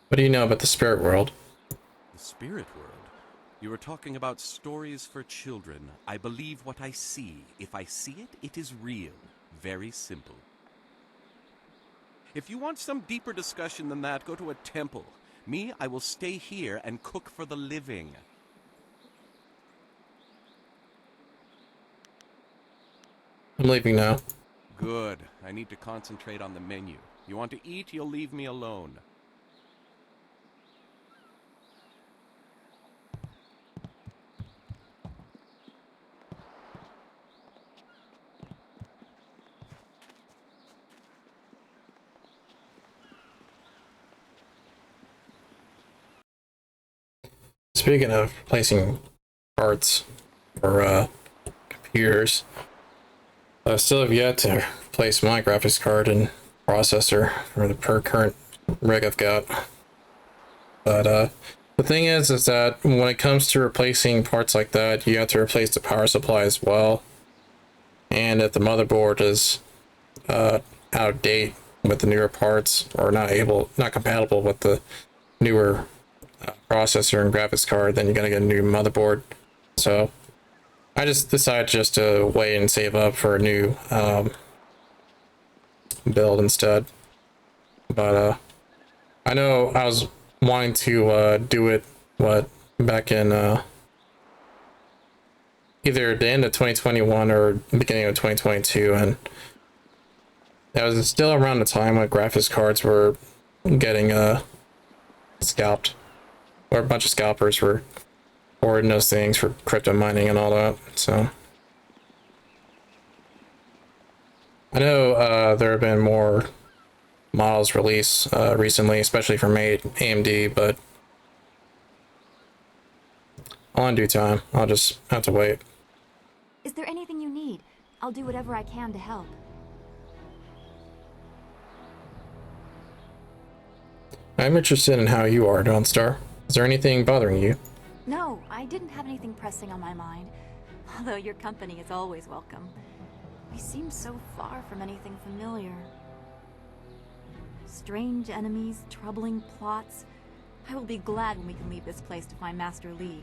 What do you know about the spirit world? The spirit world? You are talking about stories for children. I believe what I see. If I see it, it is real. Very simple. If you want some deeper discussion than that, go to a temple. Me, I will stay here and cook for the living. I'm leaving now. Good. I need to concentrate on the menu. You want to eat, you'll leave me alone. Speaking of placing parts for computers, I still have yet to place my graphics card and processor for the current rig I've got. But the thing is that when it comes to replacing parts like that, you have to replace the power supply as well. And if the motherboard is out of date with the newer parts, or not compatible with the newer processor and graphics card, then you're gonna get a new motherboard. So I just decided just to wait and save up for a new build instead. But I know I was wanting to do it back in either the end of 2021 or beginning of 2022, and That was still around the time when graphics cards were getting scalped, or a bunch of scalpers were hoarding those things for crypto mining and all that. So I know there have been more models released recently, especially from AMD, but all in due time. I'll just have to wait. Is there anything you need? I'll do whatever I can to help. I'm interested in how you are, Dawnstar. Is there anything bothering you? No, I didn't have anything pressing on my mind. Although your company is always welcome. We seem so far from anything familiar. Strange enemies, troubling plots. I will be glad when we can leave this place to find Master Li.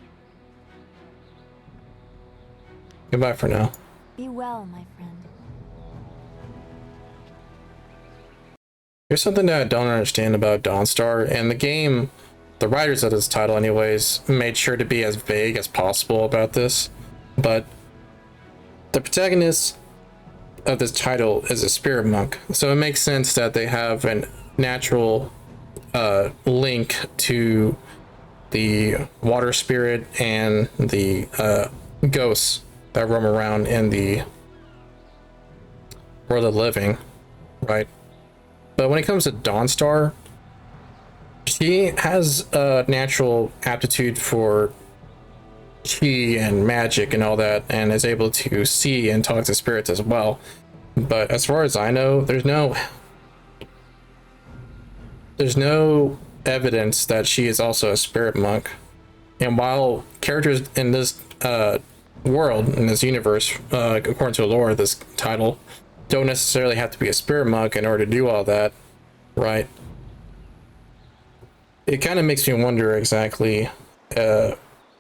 Goodbye for now. Be well, my friend. Here's something that I don't understand about Dawnstar. And the game, the writers of this title anyways, made sure to be as vague as possible about this. But the protagonist of this title is a spirit monk. So it makes sense that they have a natural link to the water spirit and the ghosts that roam around in the world of the living, right? But when it comes to Dawnstar, she has a natural aptitude for chi and magic and all that, and is able to see and talk to spirits as well. But as far as I know, there's no evidence that she is also a spirit monk. And while characters in this world, in this universe, according to the lore of this title, don't necessarily have to be a spirit monk in order to do all that, right? It kind of makes me wonder exactly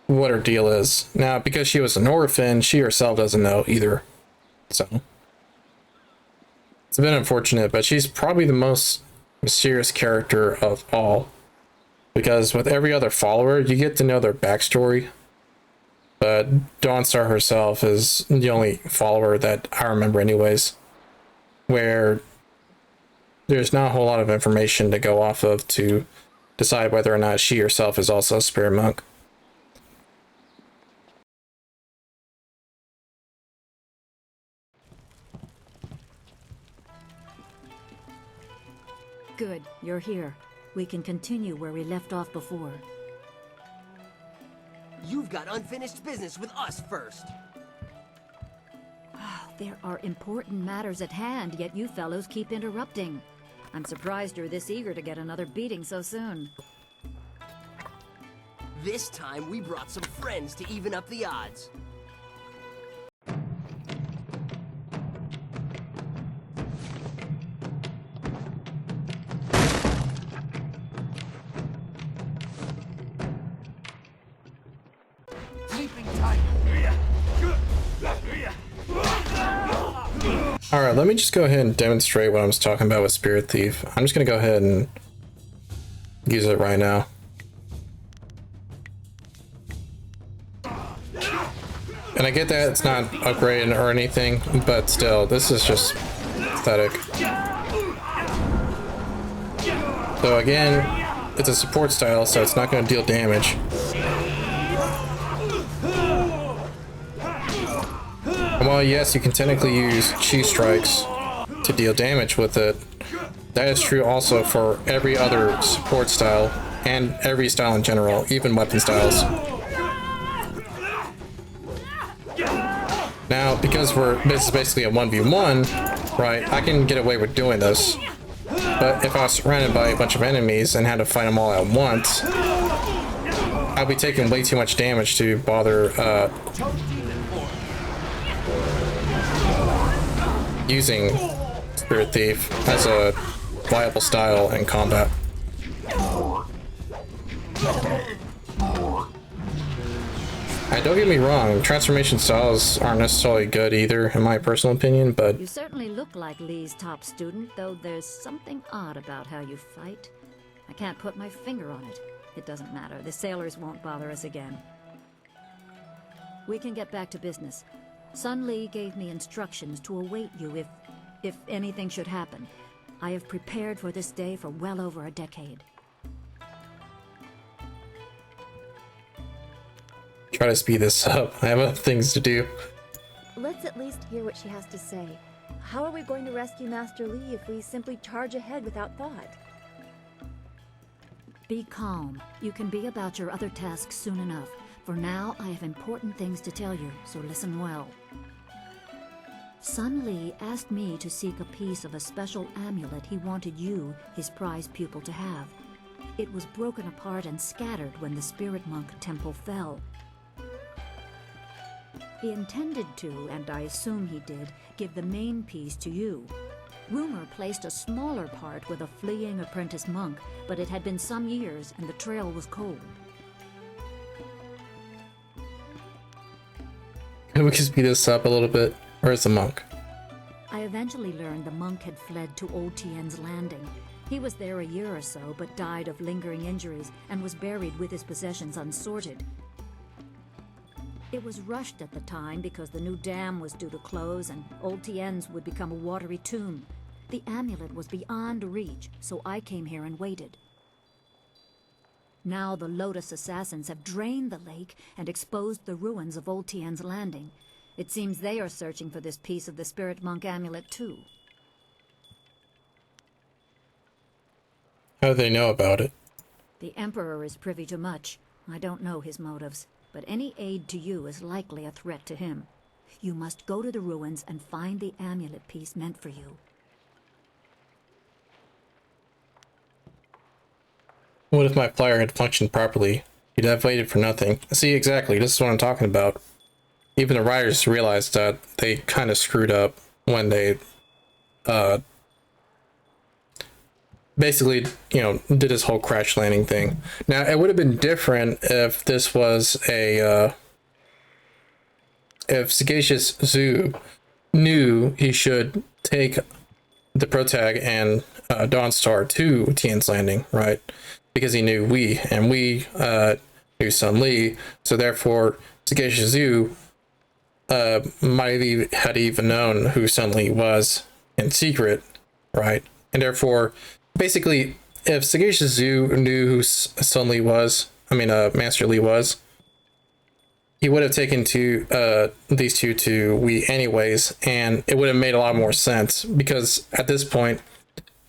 what her deal is. Now, because she was an orphan, she herself doesn't know either. So it's a bit unfortunate, but she's probably the most mysterious character of all. Because with every other follower, you get to know their backstory. But Dawnstar herself is the only follower that I remember anyways, where there's not a whole lot of information to go off of to decide whether or not she herself is also a spirit monk. Good, you're here. We can continue where we left off before. You've got unfinished business with us first. There are important matters at hand, yet you fellows keep interrupting. I'm surprised you're this eager to get another beating so soon. This time we brought some friends to even up the odds. Alright, let me just go ahead and demonstrate what I was talking about with Spirit Thief. I'm just going to go ahead and use it right now. And I get that it's not upgraded or anything, but still, this is just pathetic. So again, it's a support style, so it's not going to deal damage. And while yes, you can technically use chi strikes to deal damage with it, that is true also for every other support style and every style in general, even weapon styles. Now, because this is basically a 1v1, right, I can get away with doing this. But if I was surrounded by a bunch of enemies and had to fight them all at once, I'd be taking way too much damage to bother using Spirit Thief as a viable style in combat. And don't get me wrong, transformation styles aren't necessarily good either, in my personal opinion, but... You certainly look like Lee's top student, though there's something odd about how you fight. I can't put my finger on it. It doesn't matter. The sailors won't bother us again. We can get back to business. Sun Li gave me instructions to await you if if anything should happen. I have prepared for this day for well over a decade. Try to speed this up. I have other things to do. Let's at least hear what she has to say. How are we going to rescue Master Li if we simply charge ahead without thought? Be calm. You can be about your other tasks soon enough. For now, I have important things to tell you, so listen well. Sun Li asked me to seek a piece of a special amulet he wanted you, his prize pupil, to have. It was broken apart and scattered when the Spirit Monk Temple fell. He intended to, and I assume he did, give the main piece to you. Rumor placed a smaller part with a fleeing apprentice monk, but it had been some years and the trail was cold. Can we speed this up a little bit? Where's the monk? I eventually learned the monk had fled to Old Tien's landing. He was there a year or so, but died of lingering injuries and was buried with his possessions unsorted. It was rushed at the time because the new dam was due to close and Old Tien's would become a watery tomb. The amulet was beyond reach, so I came here and waited. Now the Lotus assassins have drained the lake and exposed the ruins of Old Tien's landing. It seems they are searching for this piece of the Spirit Monk amulet too. How do they know about it? The Emperor is privy to much. I don't know his motives, but any aid to you is likely a threat to him. You must go to the ruins and find the amulet piece meant for you. What if my flyer had functioned properly? You'd have waited for nothing. See, exactly, this is what I'm talking about. Even the writers realized that they kind of screwed up when they, basically, you know, did this whole crash landing thing. Now, it would have been different if this was a, if Sagacious Zoo knew he should take the Protag and Dawnstar to Tien's Landing, right? Because he knew we knew Sun Li, so therefore Sagacious Zoo might have even known who Sun Li was in secret, right? And therefore, basically, if Sagacious Zoo knew who Sun Li was, Master Li was, he would have taken these two to we anyways, and it would have made a lot more sense, because at this point,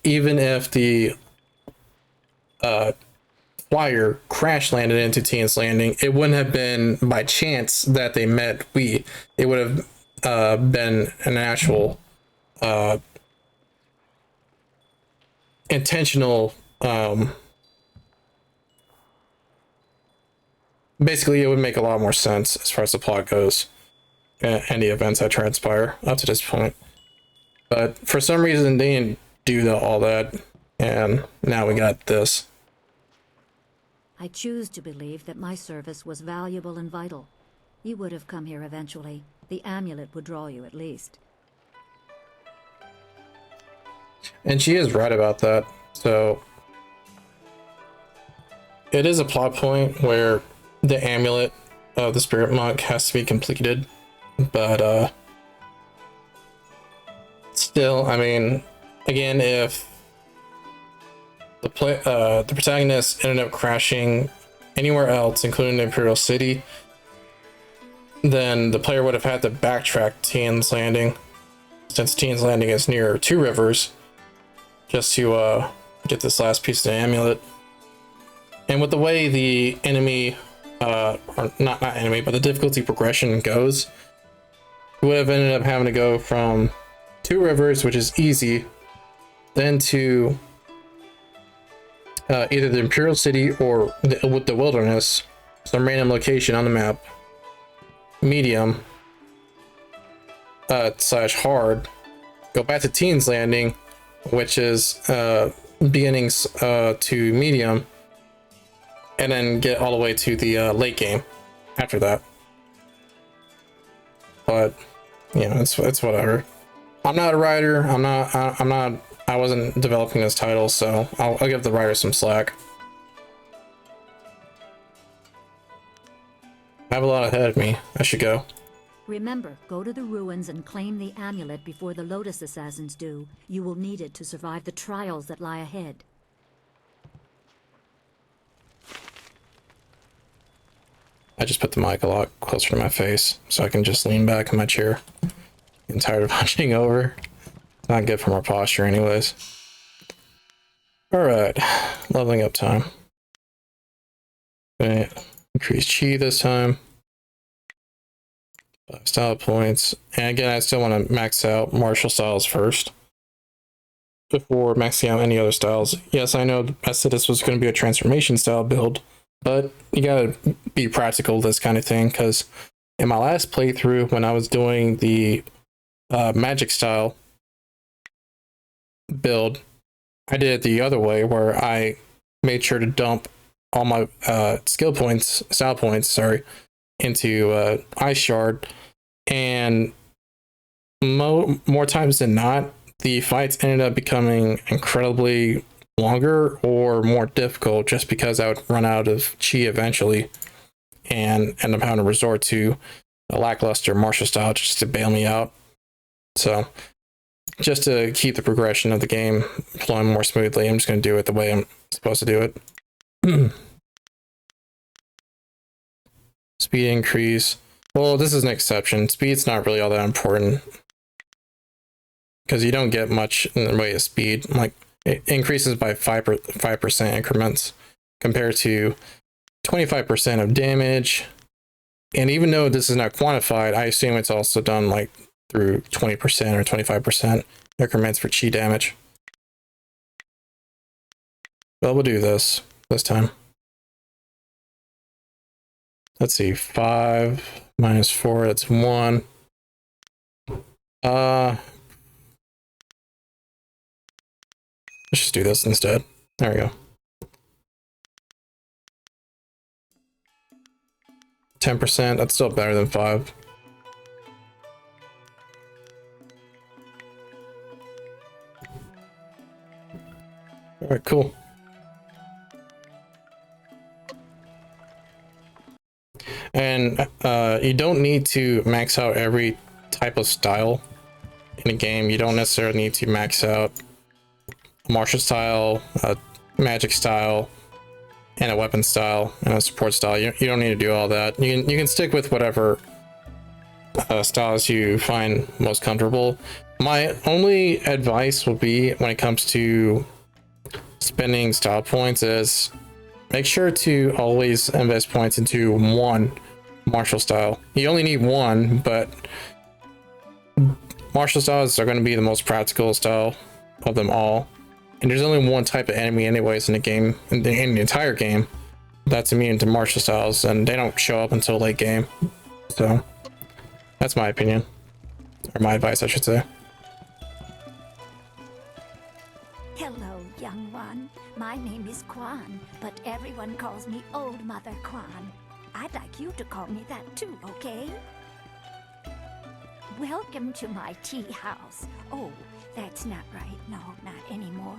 even if the flyer crash landed into Tien's Landing, it wouldn't have been by chance that they met we. It would have been an actual intentional, basically it would make a lot more sense as far as the plot goes and the events that transpire up to this point. But for some reason they didn't do all that, and now we got this. I choose to believe that my service was valuable and vital. You would have come here eventually. The amulet would draw you at least. And she is right about that. So it is a plot point where the amulet of the Spirit Monk has to be completed, but still, I mean, again, if the protagonist ended up crashing anywhere else, including the Imperial City, then the player would have had to backtrack Tien's Landing, since Tien's Landing is near two rivers, just to get this last piece of the amulet. And with the way the enemy, or not enemy, but the difficulty progression goes, we would have ended up having to go from two rivers, which is easy, then to either the Imperial City or the wilderness, some random location on the map, medium / hard, go back to Tien's Landing, which is beginnings to medium, and then get all the way to the late game after that. But you know, it's whatever. I'm not a writer. I wasn't developing this title, so I'll give the writer some slack. I have a lot ahead of me. I should go. Remember, go to the ruins and claim the amulet before the Lotus Assassins do. You will need it to survive the trials that lie ahead. I just put the mic a lot closer to my face so I can just lean back in my chair. I'm tired of hunching over. It's not good for my posture anyways. Alright, leveling up time. Okay, increase chi this time. 5 style points. And again, I still want to max out martial styles first before maxing out any other styles. Yes, I know I said this was going to be a transformation style build, but you gotta be practical with this kind of thing, because in my last playthrough, when I was doing the magic style build, I did it the other way, where I made sure to dump all my style points, sorry, into Ice Shard, and more times than not, the fights ended up becoming incredibly longer or more difficult just because I would run out of chi eventually and end up having to resort to a lackluster martial style just to bail me out. So just to keep the progression of the game flowing more smoothly, I'm just going to do it the way I'm supposed to do it. Speed increase. Well, this is an exception. Speed's not really all that important because you don't get much in the way of speed. Like, it increases by 5% increments compared to 25% of damage. And even though this is not quantified, I assume it's also done like through 20% or 25% increments for chi damage. But we'll do this time. Let's see, 5 minus 4, that's 1. Let's just do this instead. There we go. 10%, that's still better than 5. Alright, cool. And you don't need to max out every type of style in a game. You don't necessarily need to max out a martial style, a magic style, and a weapon style, and a support style. You don't need to do all that. You can stick with whatever styles you find most comfortable. My only advice will be when it comes to spending style points is make sure to always invest points into one martial style. You only need one, but martial styles are going to be the most practical style of them all. And there's only one type of enemy anyways in the game, in the entire game, that's immune to martial styles, and they don't show up until late game. So that's my opinion, or my advice, I should say. Hello, young one. My name is Quan, but everyone calls me Old Mother Quan. I'd like you to call me that too, okay? Welcome to my tea house. Oh, that's not right. No, not anymore.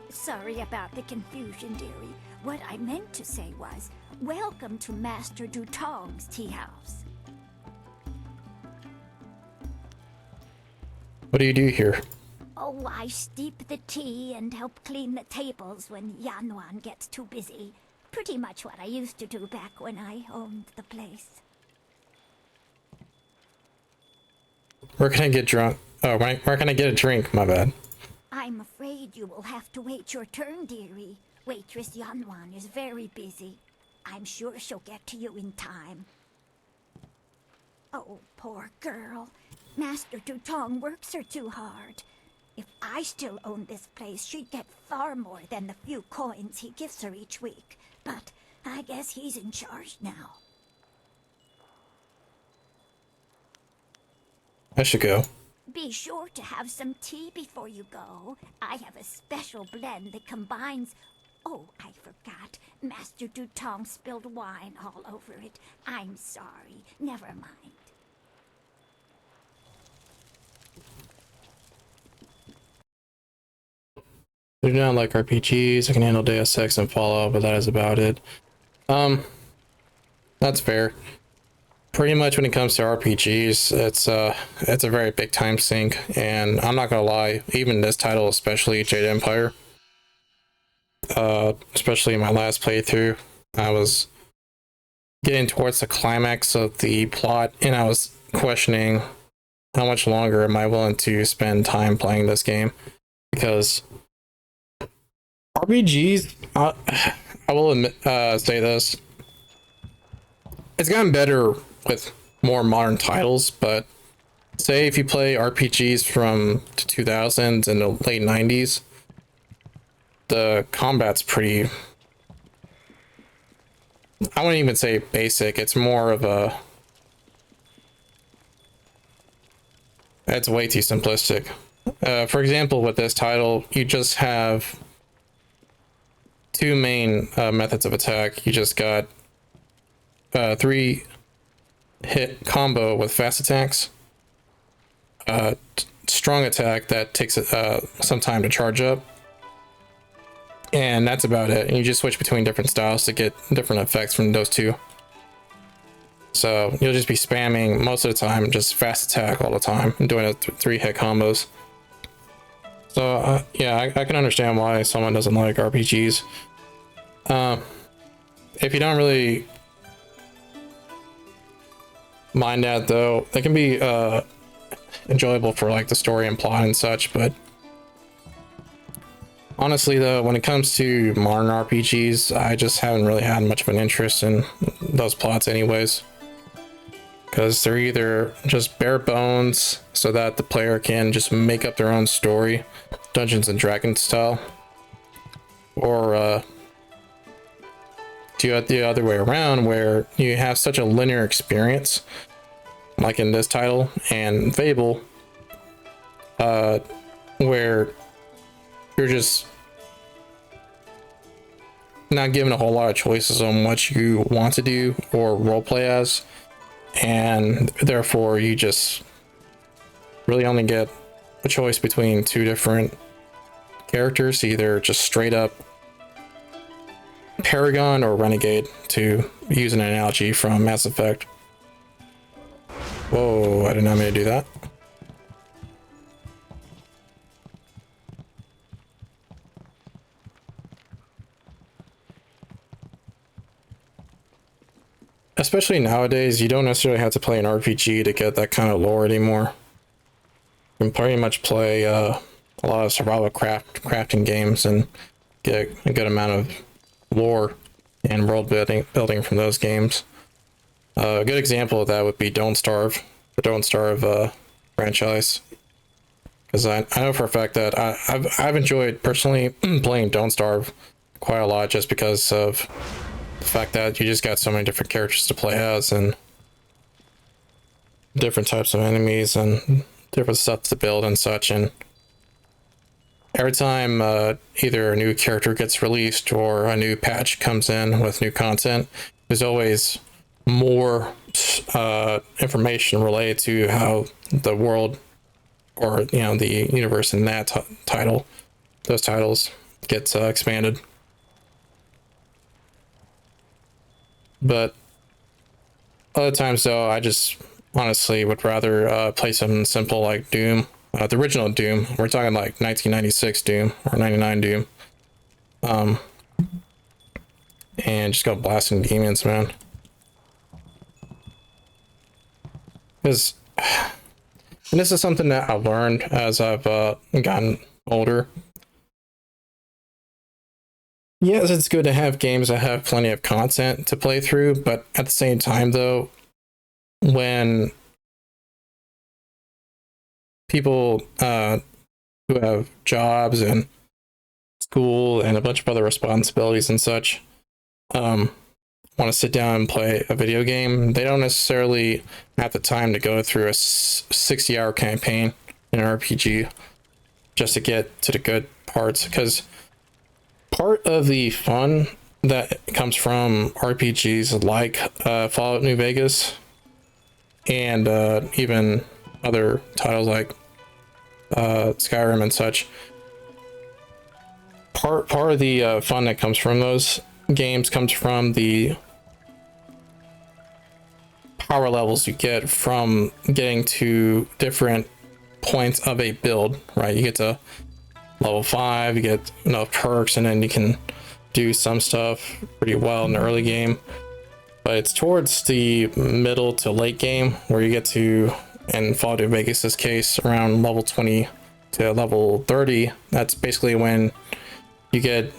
Sorry about the confusion, dearie. What I meant to say was, welcome to Master Dutong's tea house. What do you do here? Oh, I steep the tea and help clean the tables when Yanwan gets too busy. Pretty much what I used to do back when I owned the place. Where can I get drunk? Oh, where can I get a drink? My bad. I'm afraid you will have to wait your turn, dearie. Waitress Yanwan is very busy. I'm sure she'll get to you in time. Oh, poor girl. Master Dutong works her too hard. If I still owned this place, she'd get far more than the few coins he gives her each week. But I guess he's in charge now. I should go. Be sure to have some tea before you go. I have a special blend that combines... Oh, I forgot. Master Dutong spilled wine all over it. I'm sorry. Never mind. I do not like RPGs. I can handle Deus Ex and Fallout, but that is about it. That's fair. pretty much when it comes to RPGs, it's a very big time sink, and I'm not gonna lie, even this title, especially Jade Empire, especially in my last playthrough, I was getting towards the climax of the plot, and I was questioning how much longer am I willing to spend time playing this game, because RPGs, I will admit, say this, it's gotten better with more modern titles, but say if you play RPGs from the 2000s and the late 90s, the combat's pretty, I wouldn't even say basic, it's more of a, it's way too simplistic. For example, with this title, you just have two main methods of attack. You just got 3 hit combo with fast attacks, strong attack that takes some time to charge up, and that's about it. And you just switch between different styles to get different effects from those two. So you'll just be spamming most of the time just fast attack all the time and doing 3 hit combos. So yeah, I can understand why someone doesn't like RPGs. If you don't really mind that, though, they can be enjoyable for like the story and plot and such, but honestly though, when it comes to modern RPGs, I just haven't really had much of an interest in those plots anyways, because they're either just bare bones so that the player can just make up their own story, Dungeons and Dragons style, or do it the other way around, where you have such a linear experience, like in this title and Fable, where you're just not given a whole lot of choices on what you want to do or roleplay as, and therefore you just really only get a choice between 2 different characters, either just straight up Paragon or Renegade, to use an analogy from Mass Effect. Whoa, I did not mean to do that. Especially nowadays, you don't necessarily have to play an RPG to get that kind of lore anymore. You can pretty much play a lot of survival crafting games and get a good amount of lore and world building from those games. A good example of that would be Don't Starve, the Don't Starve franchise, because I know for a fact that I've enjoyed personally playing Don't Starve quite a lot, just because of the fact that you just got so many different characters to play as and different types of enemies and different stuff to build and such. And every time either a new character gets released or a new patch comes in with new content, there's always more information related to how the world, or the universe in that those titles gets expanded. But other times though, I just honestly would rather play something simple like Doom. The original Doom, we're talking like 1996 Doom or 99 Doom, and just go blasting demons, man. Because, and this is something that I've learned as I've gotten older. Yes, it's good to have games that have plenty of content to play through, but at the same time though, when people who have jobs and school and a bunch of other responsibilities and such want to sit down and play a video game, they don't necessarily have the time to go through a 60-hour campaign in an RPG just to get to the good parts, because part of the fun that comes from RPGs like Fallout New Vegas and even other titles like Skyrim and such, part of the fun that comes from those games comes from the power levels you get from getting to different points of a build, right? You get to level 5, you get enough perks, and then you can do some stuff pretty well in the early game. But it's towards the middle to late game where you get to, in Fallout New Vegas's case, around level 20 to level 30. That's basically when you get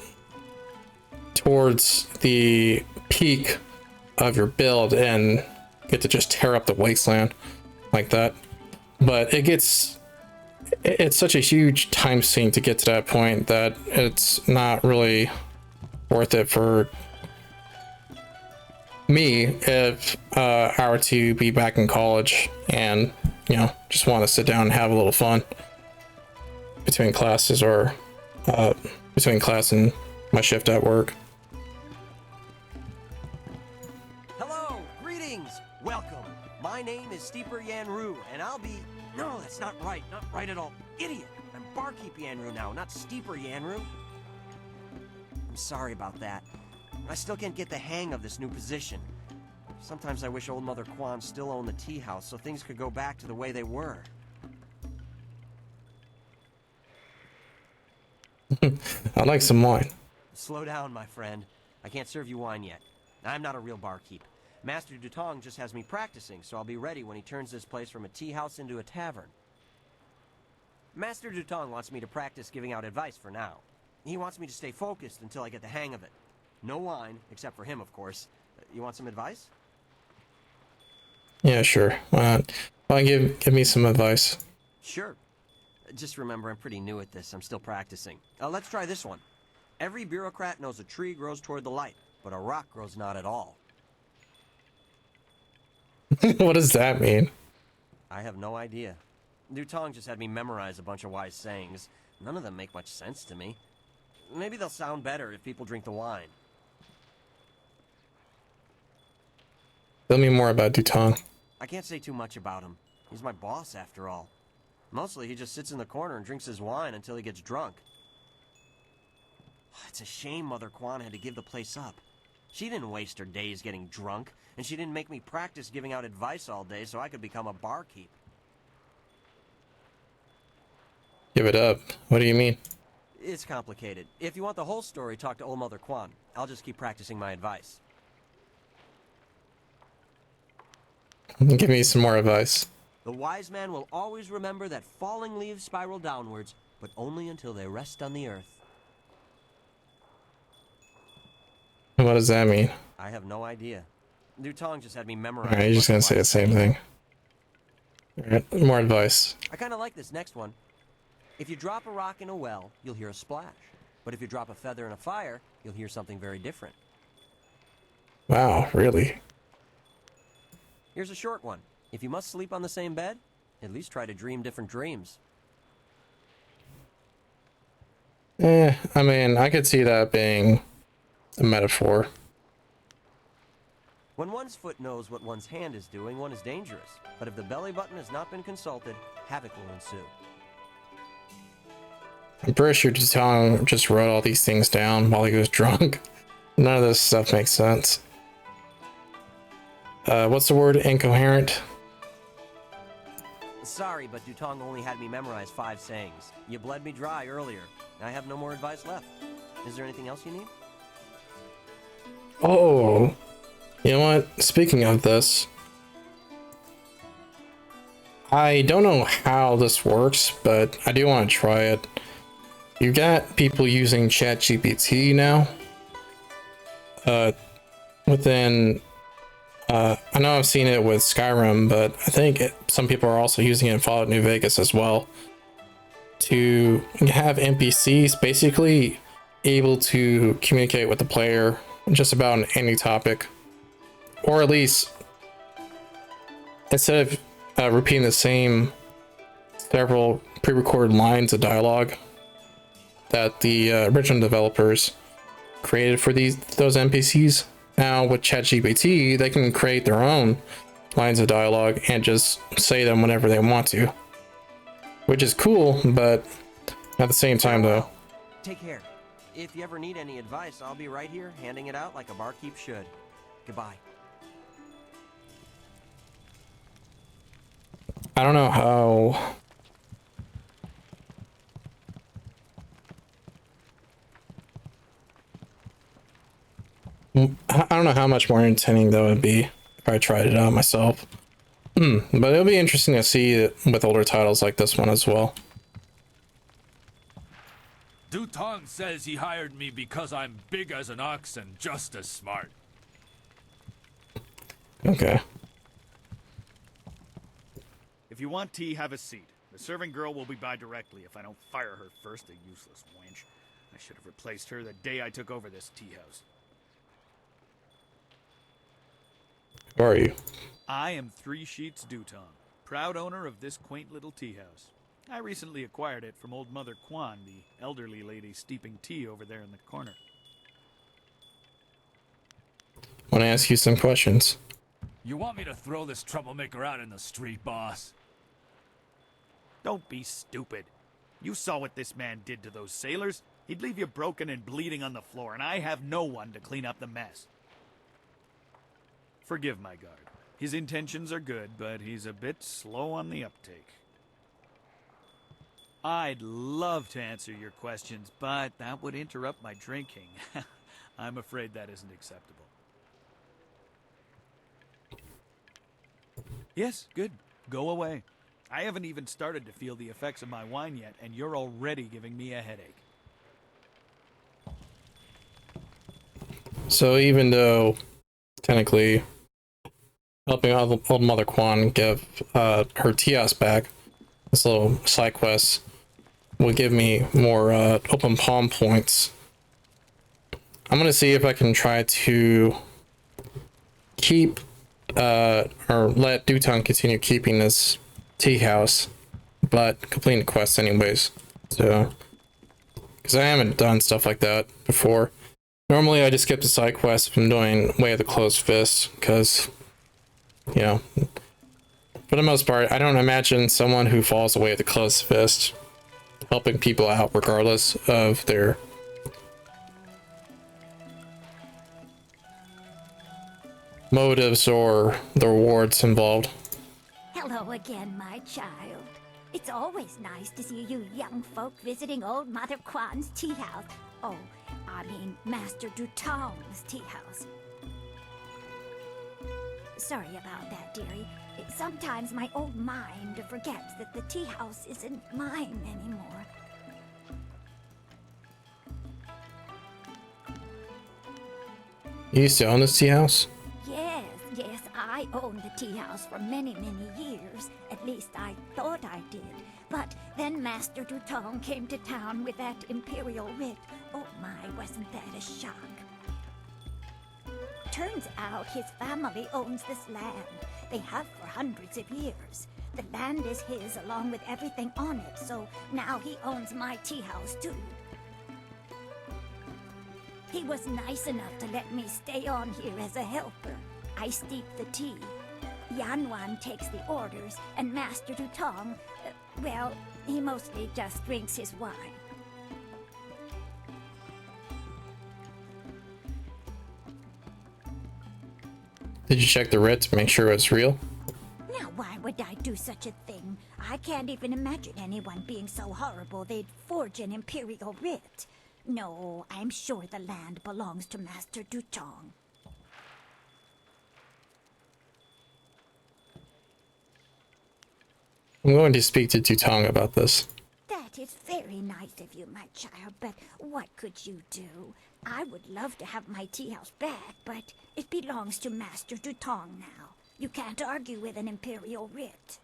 towards the peak of your build and get to just tear up the wasteland like that. But it's such a huge time sink to get to that point that it's not really worth it for me if I were to be back in college and, you know, just want to sit down and have a little fun between classes or between class and my shift at work. Hello, greetings, welcome. My name is Steeper Yanru, and I'll be... No, that's not right at all. Idiot! I'm Barkeep Yanru now, not Steeper Yanru. I'm sorry about that. I still can't get the hang of this new position. Sometimes I wish Old Mother Quan still owned the tea house so things could go back to the way they were. I'd like some wine. Slow down, my friend. I can't serve you wine yet. I'm not a real barkeep. Master Dutong just has me practicing, so I'll be ready when he turns this place from a tea house into a tavern. Master Dutong wants me to practice giving out advice for now. He wants me to stay focused until I get the hang of it. No wine, except for him, of course. You want some advice? Yeah, sure. Why not? Give me some advice. Sure. Just remember, I'm pretty new at this. I'm still practicing. Let's try this one. Every bureaucrat knows a tree grows toward the light, but a rock grows not at all. What does that mean? I have no idea. Dutong just had me memorize a bunch of wise sayings. None of them make much sense to me. Maybe they'll sound better if people drink the wine. Tell me more about Dutong. I can't say too much about him. He's my boss, after all. Mostly, he just sits in the corner and drinks his wine until he gets drunk. It's a shame Mother Quan had to give the place up. She didn't waste her days getting drunk, and she didn't make me practice giving out advice all day so I could become a barkeep. Give it up. What do you mean? It's complicated. If you want the whole story, talk to Old Mother Quan. I'll just keep practicing my advice. Give me some more advice. The wise man will always remember that falling leaves spiral downwards, but only until they rest on the earth. What does that mean? I have no idea. Dutong just had me memorize. Alright, you're just gonna say the same thing. Alright, more advice. I kind of like this next one. If you drop a rock in a well, you'll hear a splash. But if you drop a feather in a fire, you'll hear something very different. Wow, really? Here's a short one. If you must sleep on the same bed, at least try to dream different dreams. I mean, I could see that being a metaphor. When one's foot knows what one's hand is doing, one is dangerous. But if the belly button has not been consulted, havoc will ensue. I'm pretty sure Dutong just wrote all these things down while he was drunk. None of this stuff makes sense. What's the word? Incoherent? Sorry, but Dutong only had me memorize 5 sayings. You bled me dry earlier. I have no more advice left. Is there anything else you need? Oh, you know what? Speaking of this, I don't know how this works, but I do want to try it. You got people using ChatGPT now. I know I've seen it with Skyrim, but I think some people are also using it in Fallout New Vegas as well. To have NPCs basically able to communicate with the player just about any topic. Or at least, instead of repeating the same several pre-recorded lines of dialogue that the original developers created for those NPCs, now with ChatGPT, they can create their own lines of dialogue and just say them whenever they want to. Which is cool, but at the same time though. Take care. If you ever need any advice, I'll be right here, handing it out like a barkeep should. Goodbye. I don't know how... I don't know how much more entertaining that would be if I tried it out myself. But it'll be interesting to see it with older titles like this one as well. Dutong says he hired me because I'm big as an ox and just as smart. Okay. If you want tea, have a seat. The serving girl will be by directly if I don't fire her first, a useless wench. I should have replaced her the day I took over this tea house. Who are you? I am Three Sheets Dutong, proud owner of this quaint little tea house. I recently acquired it from old Mother Kwan, the elderly lady steeping tea over there in the corner. Want to ask you some questions. You want me to throw this troublemaker out in the street, boss? Don't be stupid. You saw what this man did to those sailors. He'd leave you broken and bleeding on the floor, and I have no one to clean up the mess. Forgive my guard. His intentions are good, but he's a bit slow on the uptake. I'd love to answer your questions, but that would interrupt my drinking. I'm afraid that isn't acceptable. Yes, good. Go away. I haven't even started to feel the effects of my wine yet, and you're already giving me a headache. So even though technically helping old Mother Kwan give her Tias back, this little side quest will give me more open palm points. I'm gonna see if I can try to keep or let Dutong continue keeping this tea house, but completing the quest anyways. So, because I haven't done stuff like that before. Normally I just skip the side quest from doing Way of the Closed Fist, because, you know, for the most part, I don't imagine someone who falls away at the Closed Fist helping people out regardless of their motives or the rewards involved. Hello again, my child. It's always nice to see you young folk visiting old Mother Kwan's tea house. Oh, I mean Master Dutong's tea house. Sorry about that, dearie. Sometimes my old mind forgets that the tea house isn't mine anymore. You used to own this tea house? Yes, I owned the tea house for many, many years. At least I thought I did. But then Master Dutong came to town with that imperial writ. Oh my, wasn't that a shock? Turns out his family owns this land. They have for hundreds of years. The land is his along with everything on it, so now he owns my tea house too. He was nice enough to let me stay on here as a helper. I steep the tea. Yanwan takes the orders, and Master Dutong, well, he mostly just drinks his wine. Did you check the writ to make sure it's real? Now, why would I do such a thing? I can't even imagine anyone being so horrible they'd forge an imperial writ. No, I'm sure the land belongs to Master Dutong. I'm going to speak to Dutong about this. That is very nice of you, my child, but what could you do? I would love to have my tea house back, but it belongs to Master Dutong now. You can't argue with an imperial writ.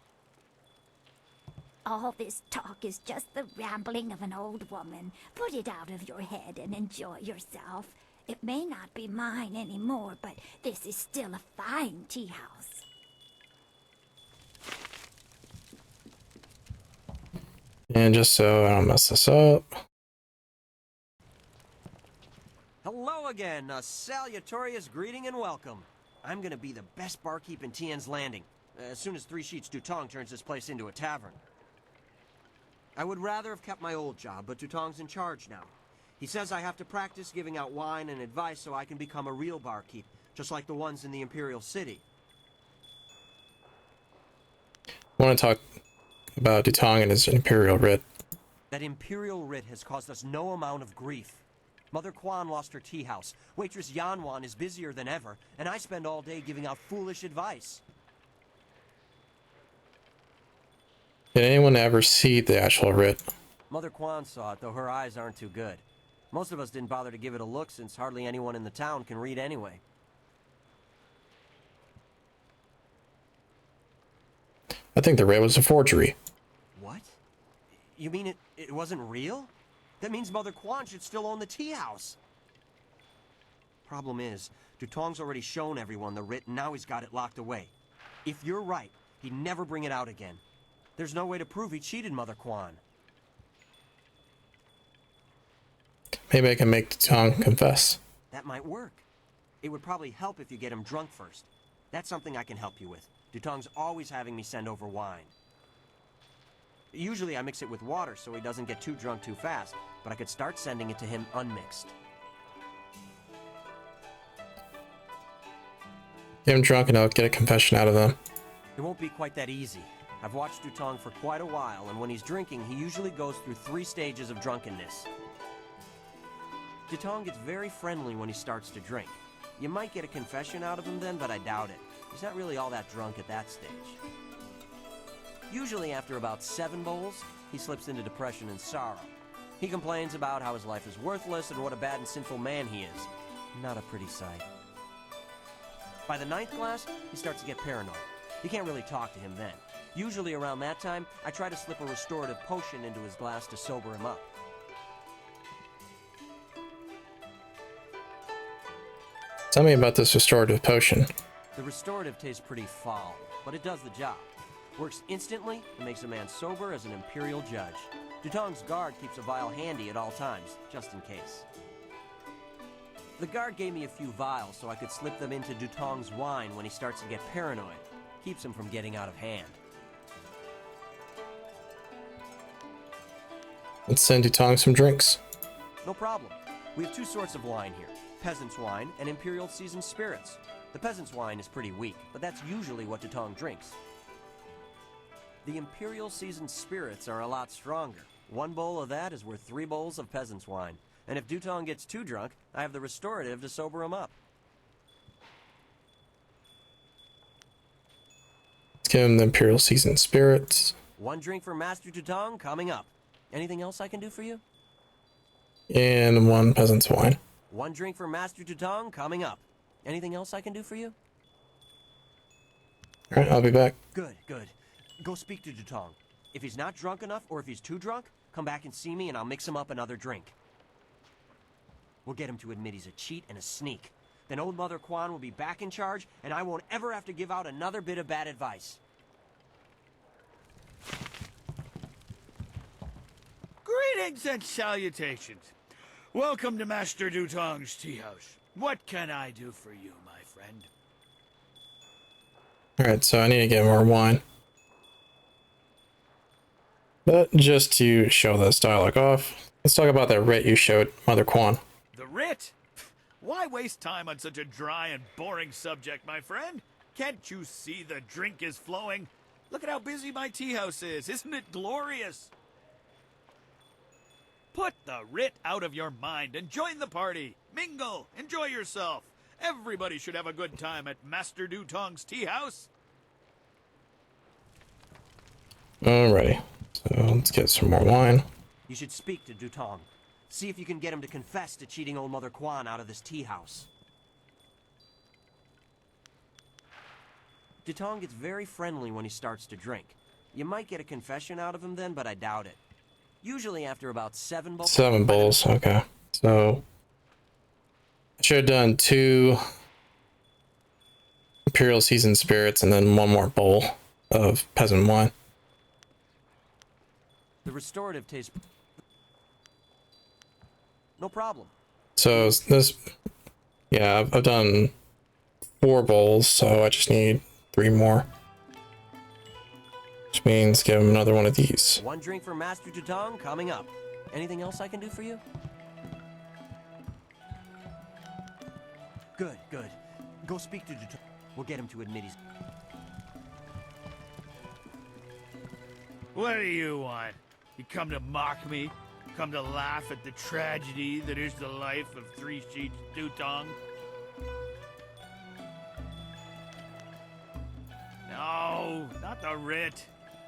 All this talk is just the rambling of an old woman. Put it out of your head and enjoy yourself. It may not be mine anymore, but this is still a fine tea house. And just so I don't mess this up. Hello again, a salutatorious greeting and welcome. I'm gonna be the best barkeep in Tien's Landing, as soon as Three Sheets Dutong turns this place into a tavern. I would rather have kept my old job, but Dutong's in charge now. He says I have to practice giving out wine and advice so I can become a real barkeep, just like the ones in the Imperial City. I want to talk about Dutong and his Imperial writ. That Imperial writ has caused us no amount of grief. Mother Quan lost her tea house. Waitress Yanwan is busier than ever, and I spend all day giving out foolish advice. Did anyone ever see the actual writ? Mother Quan saw it, though her eyes aren't too good. Most of us didn't bother to give it a look since hardly anyone in the town can read anyway. I think the writ was a forgery. What? You mean it wasn't real? That means Mother Quan should still own the tea house. Problem is, Dutong's already shown everyone the writ and now he's got it locked away. If you're right, he'd never bring it out again. There's no way to prove he cheated Mother Quan. Maybe I can make Dutong confess. That might work. It would probably help if you get him drunk first. That's something I can help you with. Dutong's always having me send over wine. Usually I mix it with water so he doesn't get too drunk too fast, but I could start sending it to him unmixed. Get him drunk and I'll get a confession out of them. It won't be quite that easy. I've watched Dutong for quite a while, and when he's drinking, he usually goes through 3 stages of drunkenness. Dutong gets very friendly when he starts to drink. You might get a confession out of him then, but I doubt it. He's not really all that drunk at that stage. Usually after about 7 bowls, he slips into depression and sorrow. He complains about how his life is worthless and what a bad and sinful man he is. Not a pretty sight. By the 9th glass, he starts to get paranoid. You can't really talk to him then. Usually around that time, I try to slip a restorative potion into his glass to sober him up. Tell me about this restorative potion. The restorative tastes pretty foul, but it does the job. Works instantly and makes a man sober as an imperial judge. Dutong's guard keeps a vial handy at all times, just in case. The guard gave me a few vials so I could slip them into Dutong's wine when he starts to get paranoid. Keeps him from getting out of hand. Let's send Dutong some drinks. No problem. We have 2 sorts of wine here. Peasant's wine and Imperial seasoned spirits. The peasant's wine is pretty weak, but that's usually what Dutong drinks. The Imperial seasoned spirits are a lot stronger. 1 bowl of that is worth 3 bowls of peasant's wine. And if Dutong gets too drunk, I have the restorative to sober him up. Let's give him the Imperial seasoned spirits. 1 drink for Master Dutong coming up. Anything else I can do for you? And 1 peasant's wine. 1 drink for Master Dutong coming up. Anything else I can do for you? Alright, I'll be back. Good, good. Go speak to Dutong. If he's not drunk enough, or if he's too drunk, come back and see me and I'll mix him up another drink. We'll get him to admit he's a cheat and a sneak. Then old Mother Quan will be back in charge, and I won't ever have to give out another bit of bad advice. Greetings and salutations. Welcome to Master Dutong's tea house. What can I do for you, my friend? Alright, so I need to get more wine. But just to show this dialogue off, let's talk about that writ you showed Mother Quan. The writ? Why waste time on such a dry and boring subject, my friend? Can't you see the drink is flowing? Look at how busy my tea house is. Isn't it glorious? Put the writ out of your mind and join the party. Mingle. Enjoy yourself. Everybody should have a good time at Master Dutong's tea house. Alrighty, so let's get some more wine. You should speak to Dutong. See if you can get him to confess to cheating old Mother Quan out of this tea house. Dutong gets very friendly when he starts to drink. You might get a confession out of him then, but I doubt it. Usually after about 7 bowls. 7 bowls, okay. So I should have done 2 Imperial seasoned spirits and then 1 more bowl of peasant wine. The restorative tastes... No problem. So this, yeah, I've done 4 bowls, so I just need 3 more. Which means give him another one of these. 1 drink for Master Dutong coming up. Anything else I can do for you? Good, good. Go speak to Dutong. We'll get him to admit he's... What do you want? You come to mock me? Come to laugh at the tragedy that is the life of Three Sheets Dutong? No, not the writ.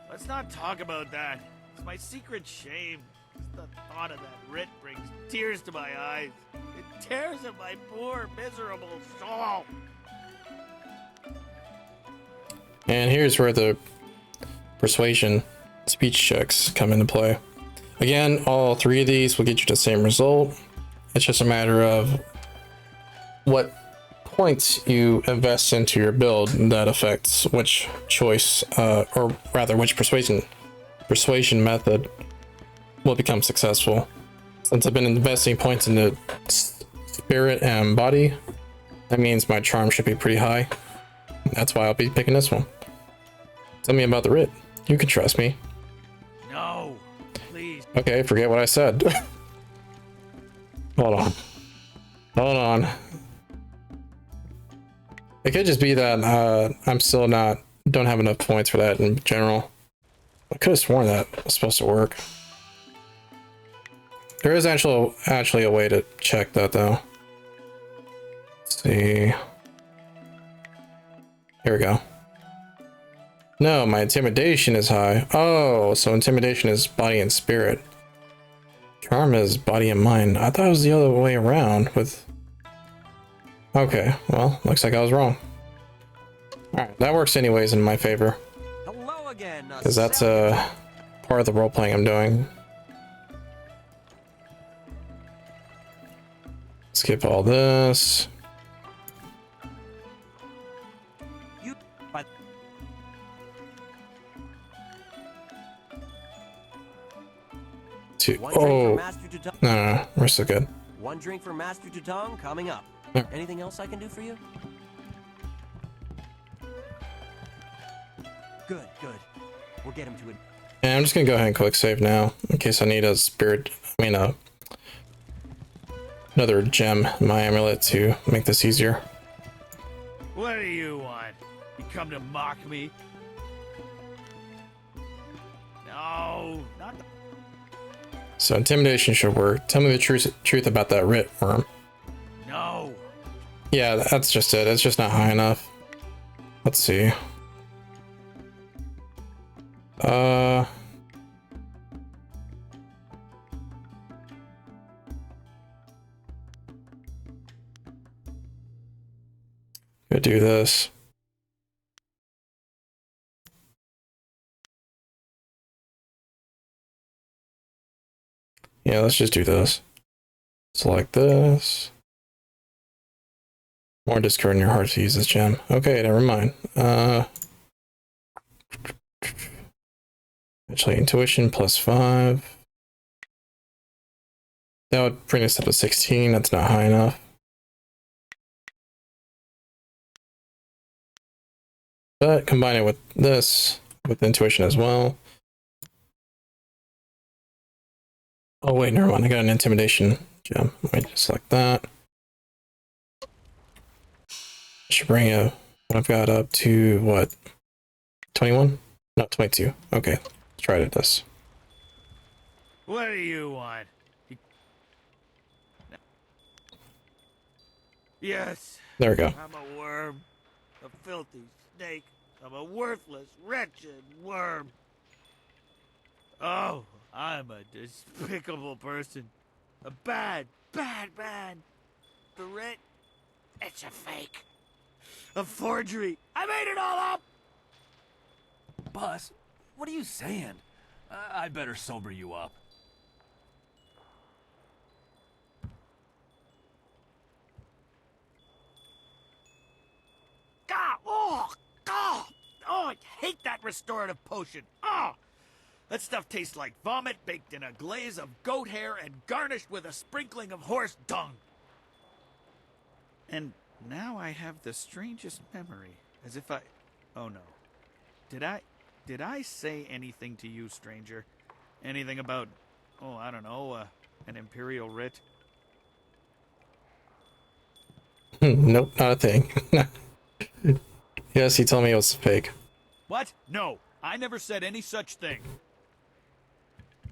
Let's not talk about that. It's my secret shame. Just the thought of that writ brings tears to my eyes. It tears at my poor, miserable soul. And here's where the persuasion speech checks come into play. Again, all three of these will get you the same result. It's just a matter of what points you invest into your build that affects which choice, or rather which persuasion method will become successful. Since I've been investing points into spirit and body, that means my charm should be pretty high. That's why I'll be picking this one. Tell me about the writ. You can trust me. No, please. Okay, forget what I said. Hold on. Hold on. It could just be that I'm still don't have enough points for that in general. I could have sworn that was supposed to work. There is actually a way to check that though. Let's see. Here we go. No, my intimidation is high. Oh, so intimidation is body and spirit. Charm is body and mind. I thought it was the other way around with... Okay, well, looks like I was wrong. Alright, that works anyways in my favor. Hello again. Because that's part of the role-playing I'm doing. Skip all this. Oh, no, we're still good. One drink for Master Tutong coming up. Anything else I can do for you? Good. We'll get him to it. And I'm just gonna go ahead and click save now in case I need a another gem in my amulet to make this easier. What do you want? You come to mock me? No, not the... So intimidation should work. Tell me the truth about that writ worm. No. Yeah, that's just it. It's just not high enough. Let's see. Go do this. Yeah, let's just do this. Select this. More discord in your heart to use this gem. Okay, never mind. Actually, intuition +5. That would bring us up to 16. That's not high enough. But combine it with this, with intuition as well. Oh wait, never mind. I got an intimidation gem. Wait, just select that. Should bring what I've got up to what? 21? No, 22. Okay, let's try it. This. What do you want? Yes. There we go. I'm a worm. A filthy snake. I'm a worthless, wretched worm. Oh, I'm a despicable person. A bad man. The writ, it's a fake. A forgery. I made it all up! Buzz, what are you saying? I better sober you up. Oh, I hate that restorative potion. Oh, that stuff tastes like vomit baked in a glaze of goat hair and garnished with a sprinkling of horse dung. And now I have the strangest memory, as if I... Oh no. Did I say anything to you, stranger? Anything about, oh, I don't know, an imperial writ? Nope, not a thing. Yes, he told me it was fake. What? No, I never said any such thing.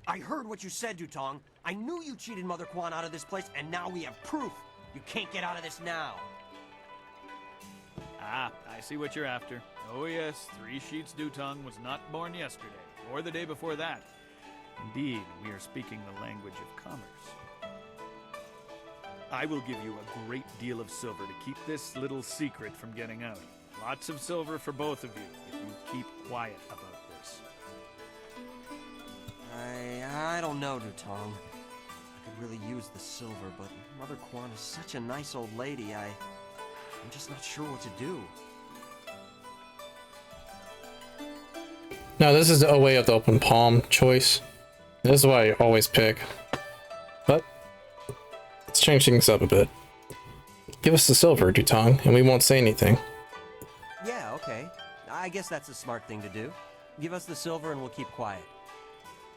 I heard what you said, Dutong. I knew you cheated Mother Quan out of this place, and now we have proof. You can't get out of this now. Ah, I see what you're after. Oh yes, Three Sheets Dutong was not born yesterday, or the day before that. Indeed, we are speaking the language of commerce. I will give you a great deal of silver to keep this little secret from getting out. Lots of silver for both of you, if you keep quiet about this. I don't know, Dutong. I could really use the silver, but Mother Quan is such a nice old lady, I'm just not sure what to do. Now this is a way of the open palm choice. This is what I always pick. But let's change things up a bit. Give us the silver, Dutong, and we won't say anything. Yeah, okay. I guess that's a smart thing to do. Give us the silver and we'll keep quiet.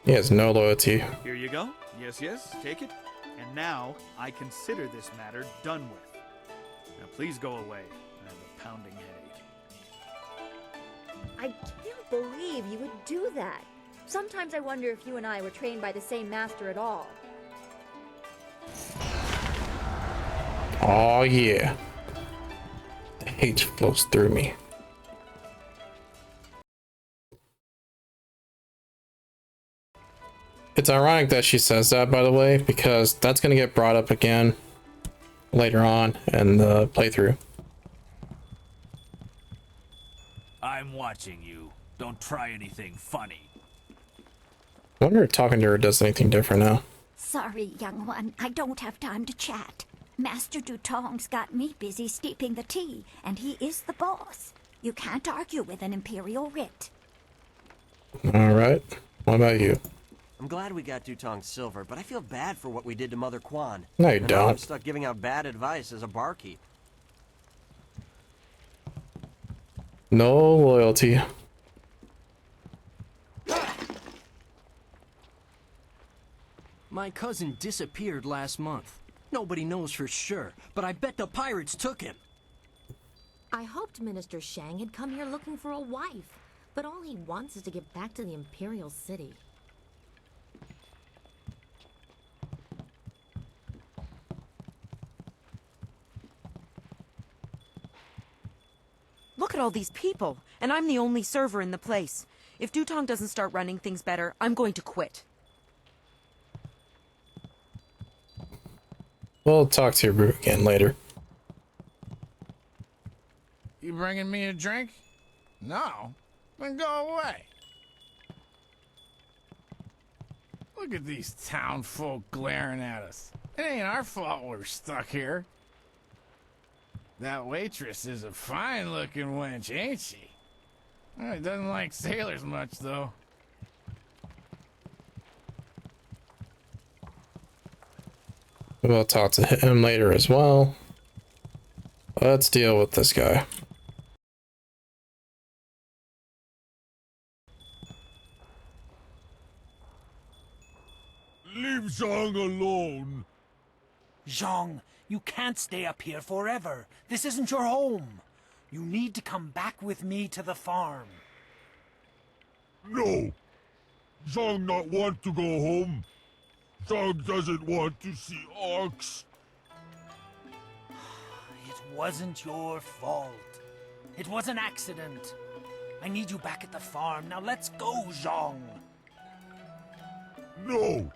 He has no loyalty. Here you go. Yes, yes, take it. And now I consider this matter done with. Now please go away. I have a pounding headache. I can't believe you would do that. Sometimes I wonder if you and I were trained by the same master at all. Oh yeah. The hate flows through me. It's ironic that she says that, by the way, because that's going to get brought up again later on in the playthrough. I'm watching you. Don't try anything funny. I wonder if talking to her does anything different now. Sorry, young one, I don't have time to chat. Master Dutong's got me busy steeping the tea, and he is the boss. You can't argue with an imperial writ. Alright, what about you? I'm glad we got Dutong's silver, but I feel bad for what we did to Mother Quan. No, you and don't. Now I'm stuck giving out bad advice as a barkeep. No loyalty. My cousin disappeared last month. Nobody knows for sure, but I bet the pirates took him. I hoped Minister Shang had come here looking for a wife, but all he wants is to get back to the Imperial City. Look at all these people, and I'm the only server in the place. If Dutong doesn't start running things better, I'm going to quit. We'll talk to you again later. You bringing me a drink? No? Then go away. Look at these town folk glaring at us. It ain't our fault we're stuck here. That waitress is a fine-looking wench, ain't she? Doesn't like sailors much, though. We'll talk to him later as well. Let's deal with this guy. Leave Zhang alone. Zhang, you can't stay up here forever. This isn't your home. You need to come back with me to the farm. No. Zhang not want to go home. Zhang doesn't want to see Ox. It wasn't your fault. It was an accident. I need you back at the farm. Now let's go, Zhang. No.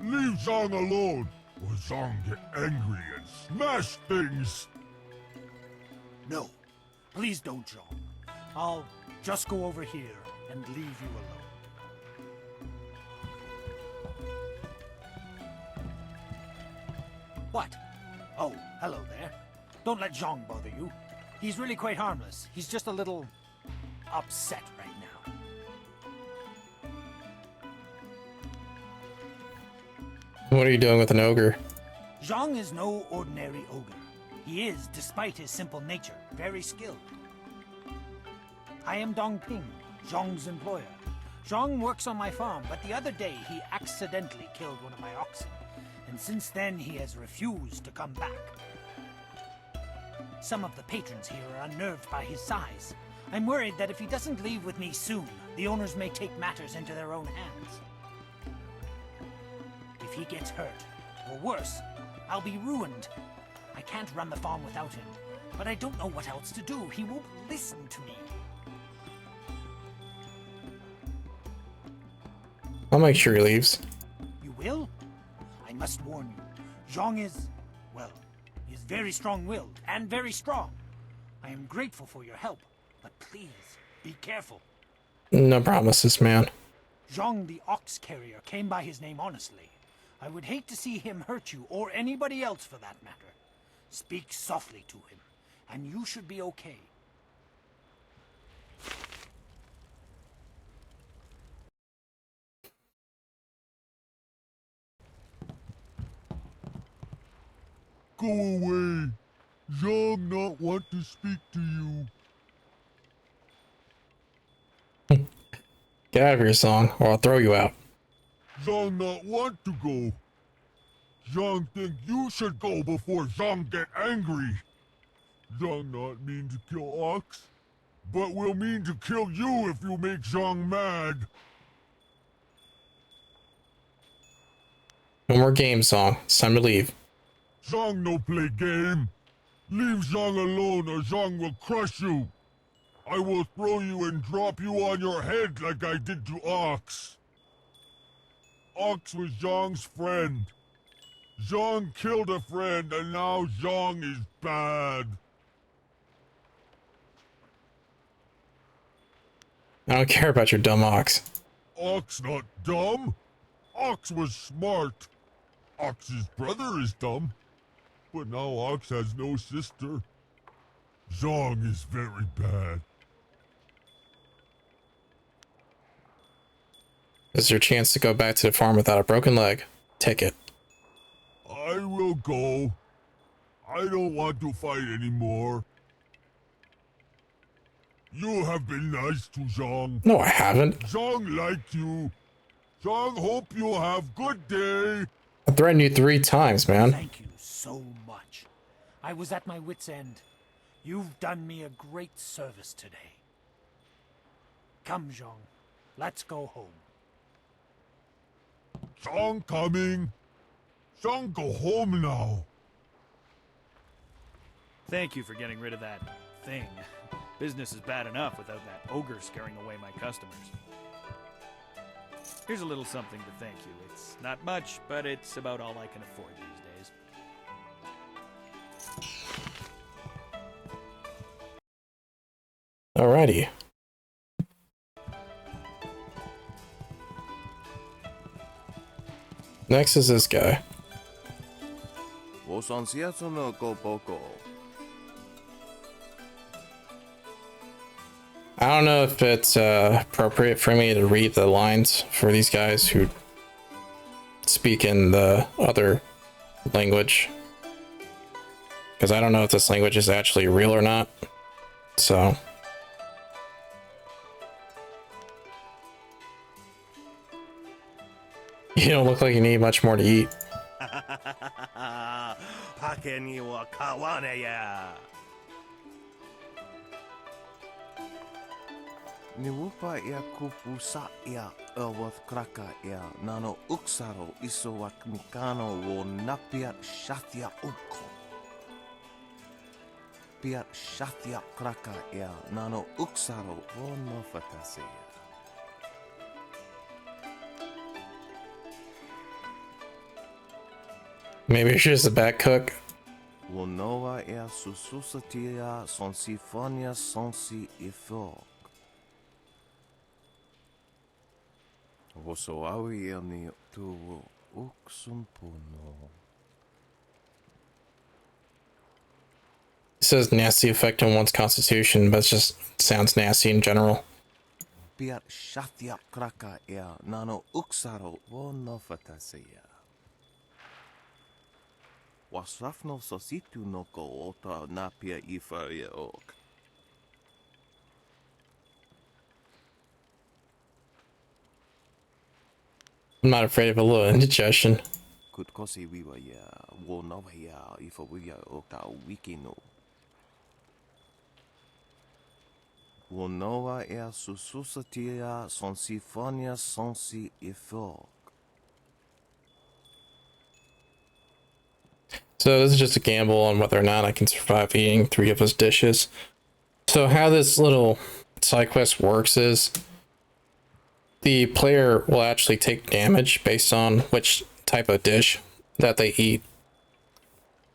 Leave Zhang alone, or Zhang get angry and smash things. No. Please don't, Zhang. I'll just go over here and leave you alone. What? Oh, hello there. Don't let Zhang bother you. He's really quite harmless. He's just a little upset right now. What are you doing with an ogre? Zhang is no ordinary ogre. He is, despite his simple nature, very skilled. I am Dong Ping, Zhang's employer. Zhang works on my farm, but the other day he accidentally killed one of my oxen, and since then he has refused to come back. Some of the patrons here are unnerved by his size. I'm worried that if he doesn't leave with me soon, the owners may take matters into their own hands. he gets hurt, or worse, I'll be ruined. I can't run the farm without him, but I don't know what else to do. He won't listen to me. I'll make sure he leaves. You will? I must warn you. Zhang is, well, he is very strong-willed and very strong. I am grateful for your help, but please, be careful. No promises, man. Zhang the ox carrier came by his name honestly. I would hate to see him hurt you, or anybody else for that matter. Speak softly to him, and you should be okay. Go away. Zhang not want to speak to you. Get out of here, Song, or I'll throw you out. Zhang not want to go. Zhang think you should go before Zhang get angry. Zhang not mean to kill Ox, but will mean to kill you if you make Zhang mad. No more games, Song. It's time to leave. Zhang no play game. Leave Zhang alone or Zhang will crush you. I will throw you and drop you on your head like I did to Ox. Ox was Zhang's friend. Zhang killed a friend and now Zhang is bad. I don't care about your dumb ox. Ox not dumb. Ox was smart. Ox's brother is dumb. But now Ox has no sister. Zhang is very bad. This is your chance to go back to the farm without a broken leg. Take it. I will go. I don't want to fight anymore. You have been nice to Zhang. No, I haven't. Zhang liked you. Zhang hope you have good day. I threatened you 3 times, man. Thank you so much. I was at my wit's end. You've done me a great service today. Come, Zhang. Let's go home. Zhang coming. Zhang go home now. Thank you for getting rid of that thing. Business is bad enough without that ogre scaring away my customers. Here's a little something to thank you. It's not much, but it's about all I can afford these days. Alrighty. Next is this guy. I don't know if it's appropriate for me to read the lines for these guys who speak in the other language, because I don't know if this language is actually real or not. So you don't look like you need much more to eat. Niwupa ia kupu sa ia Elworth kraka ia nano uksaro isowak mikano wo napia shathia uko. Pia shathia kraka ia nano uksaro wo no fatasia. Maybe you're just a bad cook. Wo noa ia sususatia son sifonia sonsi ifo. Wosoawi ani tu uksumpuno. It says nasty effect on one's constitution, but it just sounds nasty in general. Pia shathia kraka ia nano uksaro wo no fatasia. Wasrafno sositu no ko ota napia ifa ia ok. I'm not afraid of a little indigestion. Could kosi wiwa ya wo no ya ifa wiya oka wiki no. Wo noa ea sususatia son sifonia sonsi ifok. So this is just a gamble on whether or not I can survive eating 3 of his dishes. So how this little side quest works is the player will actually take damage based on which type of dish that they eat.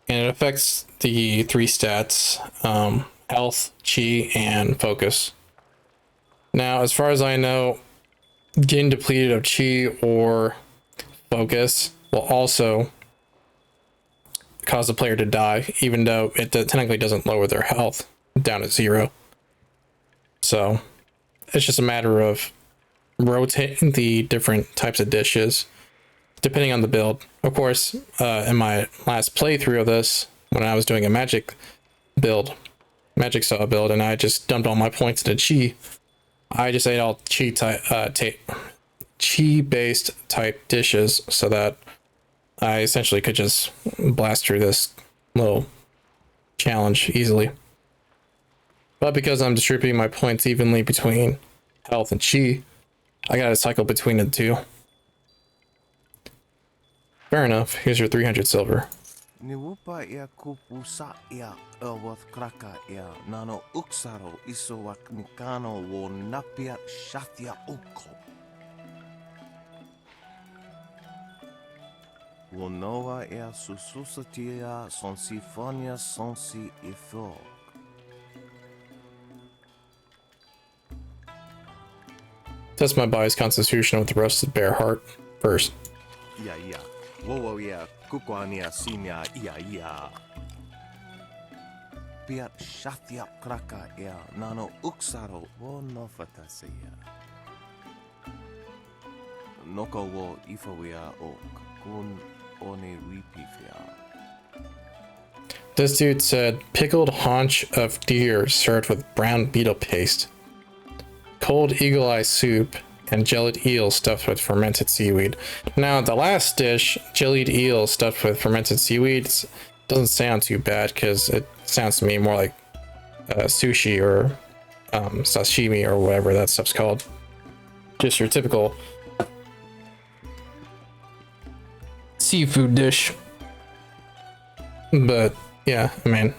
And it affects the 3 stats, health, chi, and focus. Now, as far as I know, getting depleted of chi or focus will also cause the player to die, even though it technically doesn't lower their health down to 0. So it's just a matter of rotating the different types of dishes depending on the build. Of course, in my last playthrough of this, when I was doing a magic style build, and I just dumped all my points into chi, I just ate all chi based type dishes so that I essentially could just blast through this little challenge easily. But because I'm distributing my points evenly between health and chi, I gotta cycle between the 2. Fair enough. Here's your 300 silver. Niwupa ia kupu sa ia elwath kraka ia nano uksaro isowak mikano wo napia shathia uko. Wonoa ia sususatia sonsifonia sonsi ifog. Test my body's constitution with the roasted bear heart first. Yeah. Whoa, yeah. Kukwania sinia ia. Piat shathia kraka ia nano uksaro wo nofatasia. Noko wo ifawia ok kun one ripifia. This dude said pickled haunch of deer served with brown beetle paste, cold eagle eye soup, and jellied eel stuffed with fermented seaweed. Now, the last dish, jellied eel stuffed with fermented seaweed, doesn't sound too bad because it sounds to me more like sushi or sashimi or whatever that stuff's called. Just your typical seafood dish. But yeah, I mean,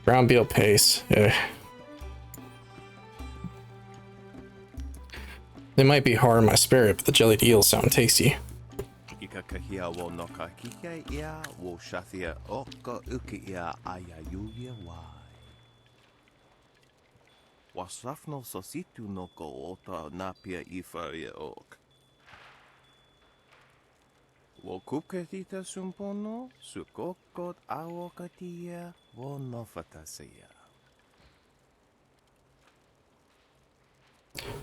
brown beetle paste. They might be hard in my spirit, but the jellied eels sound tasty. Ikakahia wo nokakike ia wo shathia oko uki ia ayayuya wai. Wasafno sositu noko ota napia ifaria ok. Wo kuketita sumpono sukokot awokatia wo nofatasia.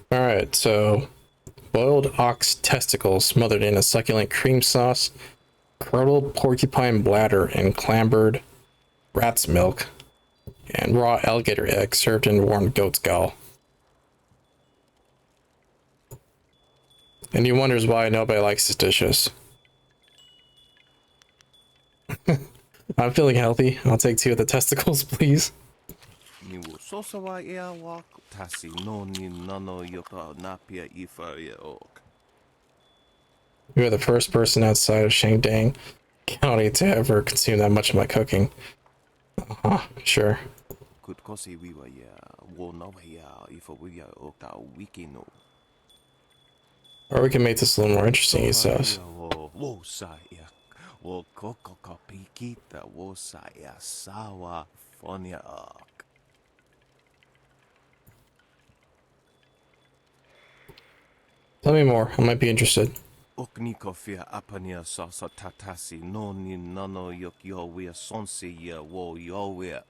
Alright, so boiled ox testicles smothered in a succulent cream sauce, curdled porcupine bladder and clambered rat's milk, and raw alligator egg served in warm goat's gall. And he wonders why nobody likes his dishes. I'm feeling healthy. I'll take 2 of the testicles, please. You are the first person outside of Shangdang County to ever consume that much of my cooking. Sure. Or we can make this a little more interesting, he says. Tell me more, I might be interested. Oknikofia apania sasa tatasi no ni nano yok yowia sonsi ya wo yowia.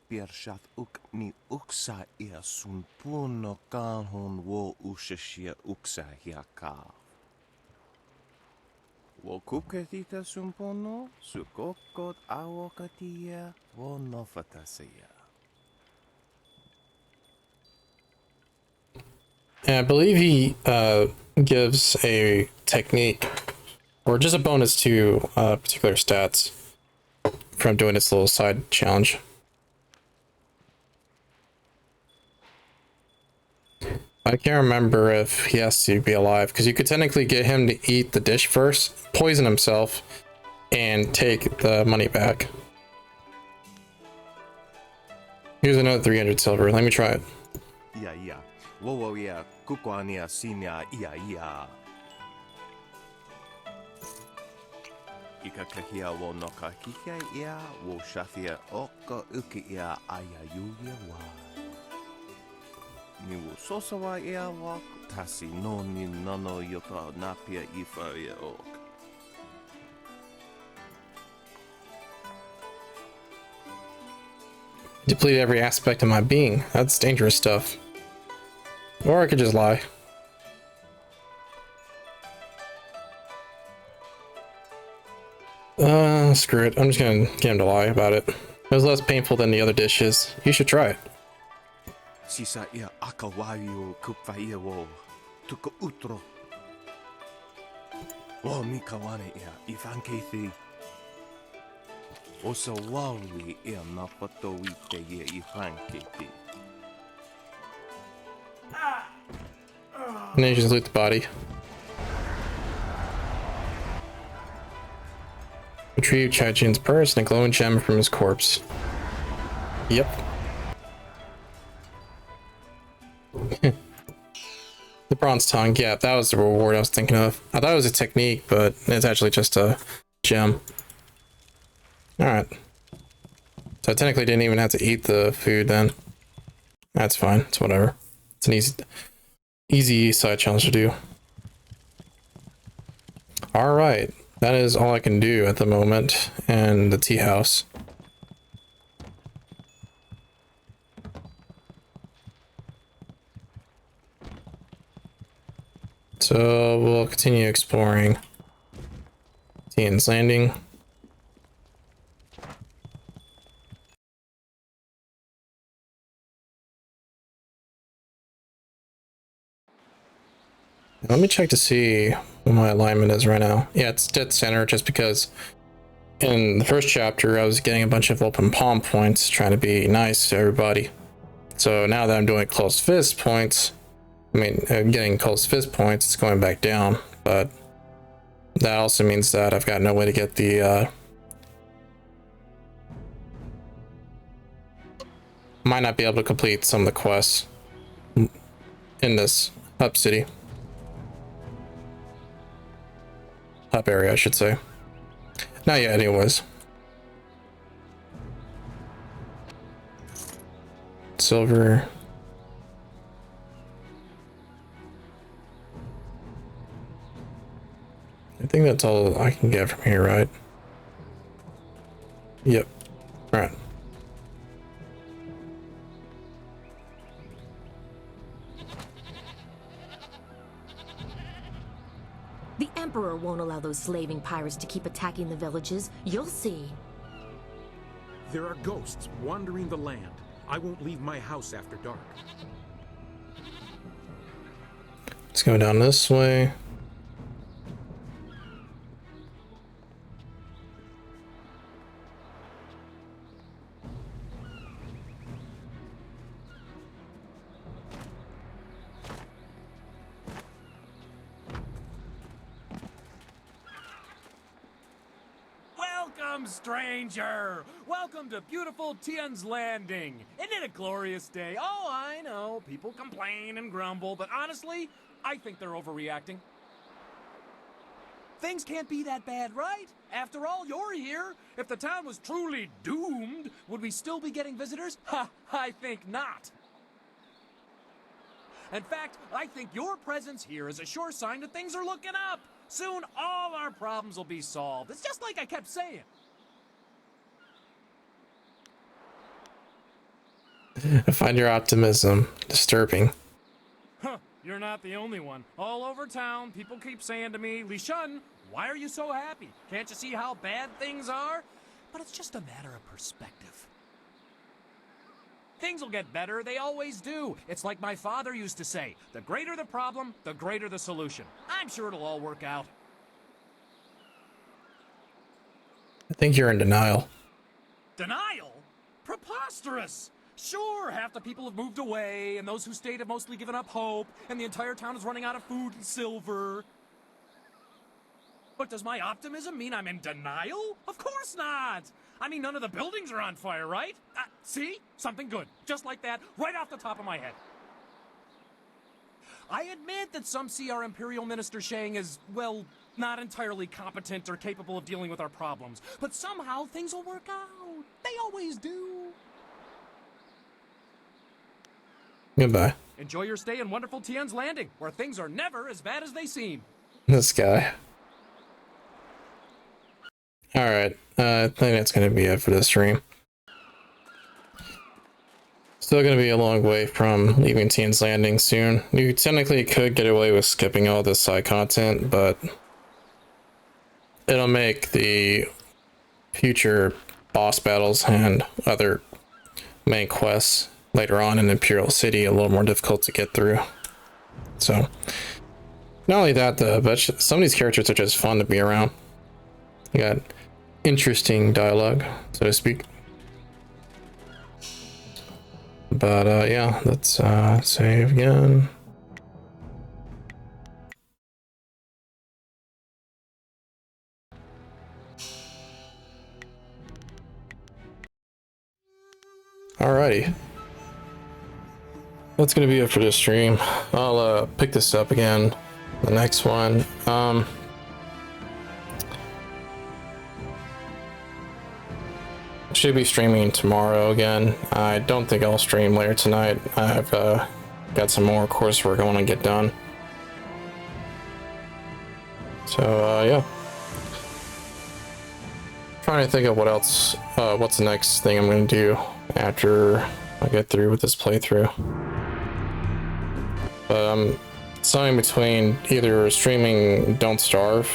Piershat uk ni uksa ia sun puno kanhon wo ushashia uksa hiaka. Wo kuketita sumpono sukokot awokatia wo nofatasia. And I believe he gives a technique or just a bonus to particular stats from doing this little side challenge. I can't remember if he has to be alive, because you could technically get him to eat the dish first, poison himself, and take the money back. Here's another 300 silver. Let me try it. Yeah. Whoa, yeah. Kukwania sinya, yeah. Ika kahia wo no ka kihia ia, wo shafia oka uki ia aya yuya wa. Ni wo sosawa ia wa, tasi no ni nano yota napia ifa ia ok. Deplete every aspect of my being. That's dangerous stuff. Or I could just lie. Screw it. I'm just gonna get him to lie about it. It was less painful than the other dishes. You should try it. Sisa ia akawaio kupfaia wo, tuka utro. Wo mikawane ia, Ivan Kethi. Osa wawi ia napato ite ia Ivan Kethi. And then you just loot the body. Retrieve Chai-Jin's purse and a glowing gem from his corpse. Yep. The bronze tongue, yeah, that was the reward I was thinking of. I thought it was a technique, but it's actually just a gem. Alright. So I technically didn't even have to eat the food then. That's fine, it's whatever. It's an easy side challenge to do. Alright. That is all I can do at the moment in the tea house. So we'll continue exploring Tien's Landing. Let me check to see what my alignment is right now. Yeah, it's dead center just because in the first chapter I was getting a bunch of open palm points trying to be nice to everybody. So now that I'm doing closed fist points, getting closed fist points, it's going back down. But that also means that I've got no way to get the might not be able to complete some of the quests in this hub city. Hub area, I should say. Not yet, anyways. Silver. I think that's all I can get from here, right? Yep. All right. The Emperor won't allow those slaving pirates to keep attacking the villages. You'll see. There are ghosts wandering the land. I won't leave my house after dark. Let's go down this way. Welcome, stranger! Welcome to beautiful Tien's Landing. Isn't it a glorious day? Oh, I know, people complain and grumble, but honestly, I think they're overreacting. Things can't be that bad, right? After all, you're here. If the town was truly doomed, would we still be getting visitors? Ha, I think not. In fact, I think your presence here is a sure sign that things are looking up. Soon, all our problems will be solved. It's just like I kept saying. I find your optimism disturbing. Huh, you're not the only one. All over town, people keep saying to me, Li Shun, why are you so happy? Can't you see how bad things are? But it's just a matter of perspective. Things will get better, they always do. It's like my father used to say, the greater the problem, the greater the solution. I'm sure it'll all work out. I think you're in denial. Denial? Preposterous! Sure, half the people have moved away, and those who stayed have mostly given up hope, and the entire town is running out of food and silver. But does my optimism mean I'm in denial? Of course not! I mean, none of the buildings are on fire, right? See? Something good. Just like that, right off the top of my head. I admit that some see our Imperial Minister Shang as, well, not entirely competent or capable of dealing with our problems. But somehow things will work out. They always do. Goodbye. Enjoy your stay in wonderful Tien's Landing, where things are never as bad as they seem. This guy. Alright, I think that's going to be it for this stream. Still going to be a long way from leaving Tien's Landing soon. You technically could get away with skipping all this side content, but it'll make the future boss battles and other main quests later on in Imperial City a little more difficult to get through. So, not only that, but some of these characters are just fun to be around. You got interesting dialogue, so to speak. But yeah, let's save again. Alrighty. That's gonna be it for this stream. I'll pick this up again the next one. Should be streaming tomorrow again. I don't think I'll stream later tonight. I've got some more coursework I want to get done. So yeah. Trying to think of what else, what's the next thing I'm going to do after I get through with this playthrough. But I'm deciding between either streaming Don't Starve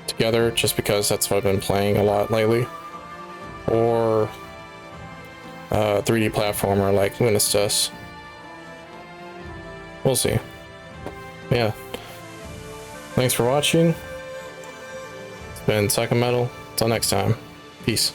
together, just because that's what I've been playing a lot lately, or 3D platformer like Lunistus. We'll see. Yeah. Thanks for watching. It's been Psycho Metal. Until next time. Peace.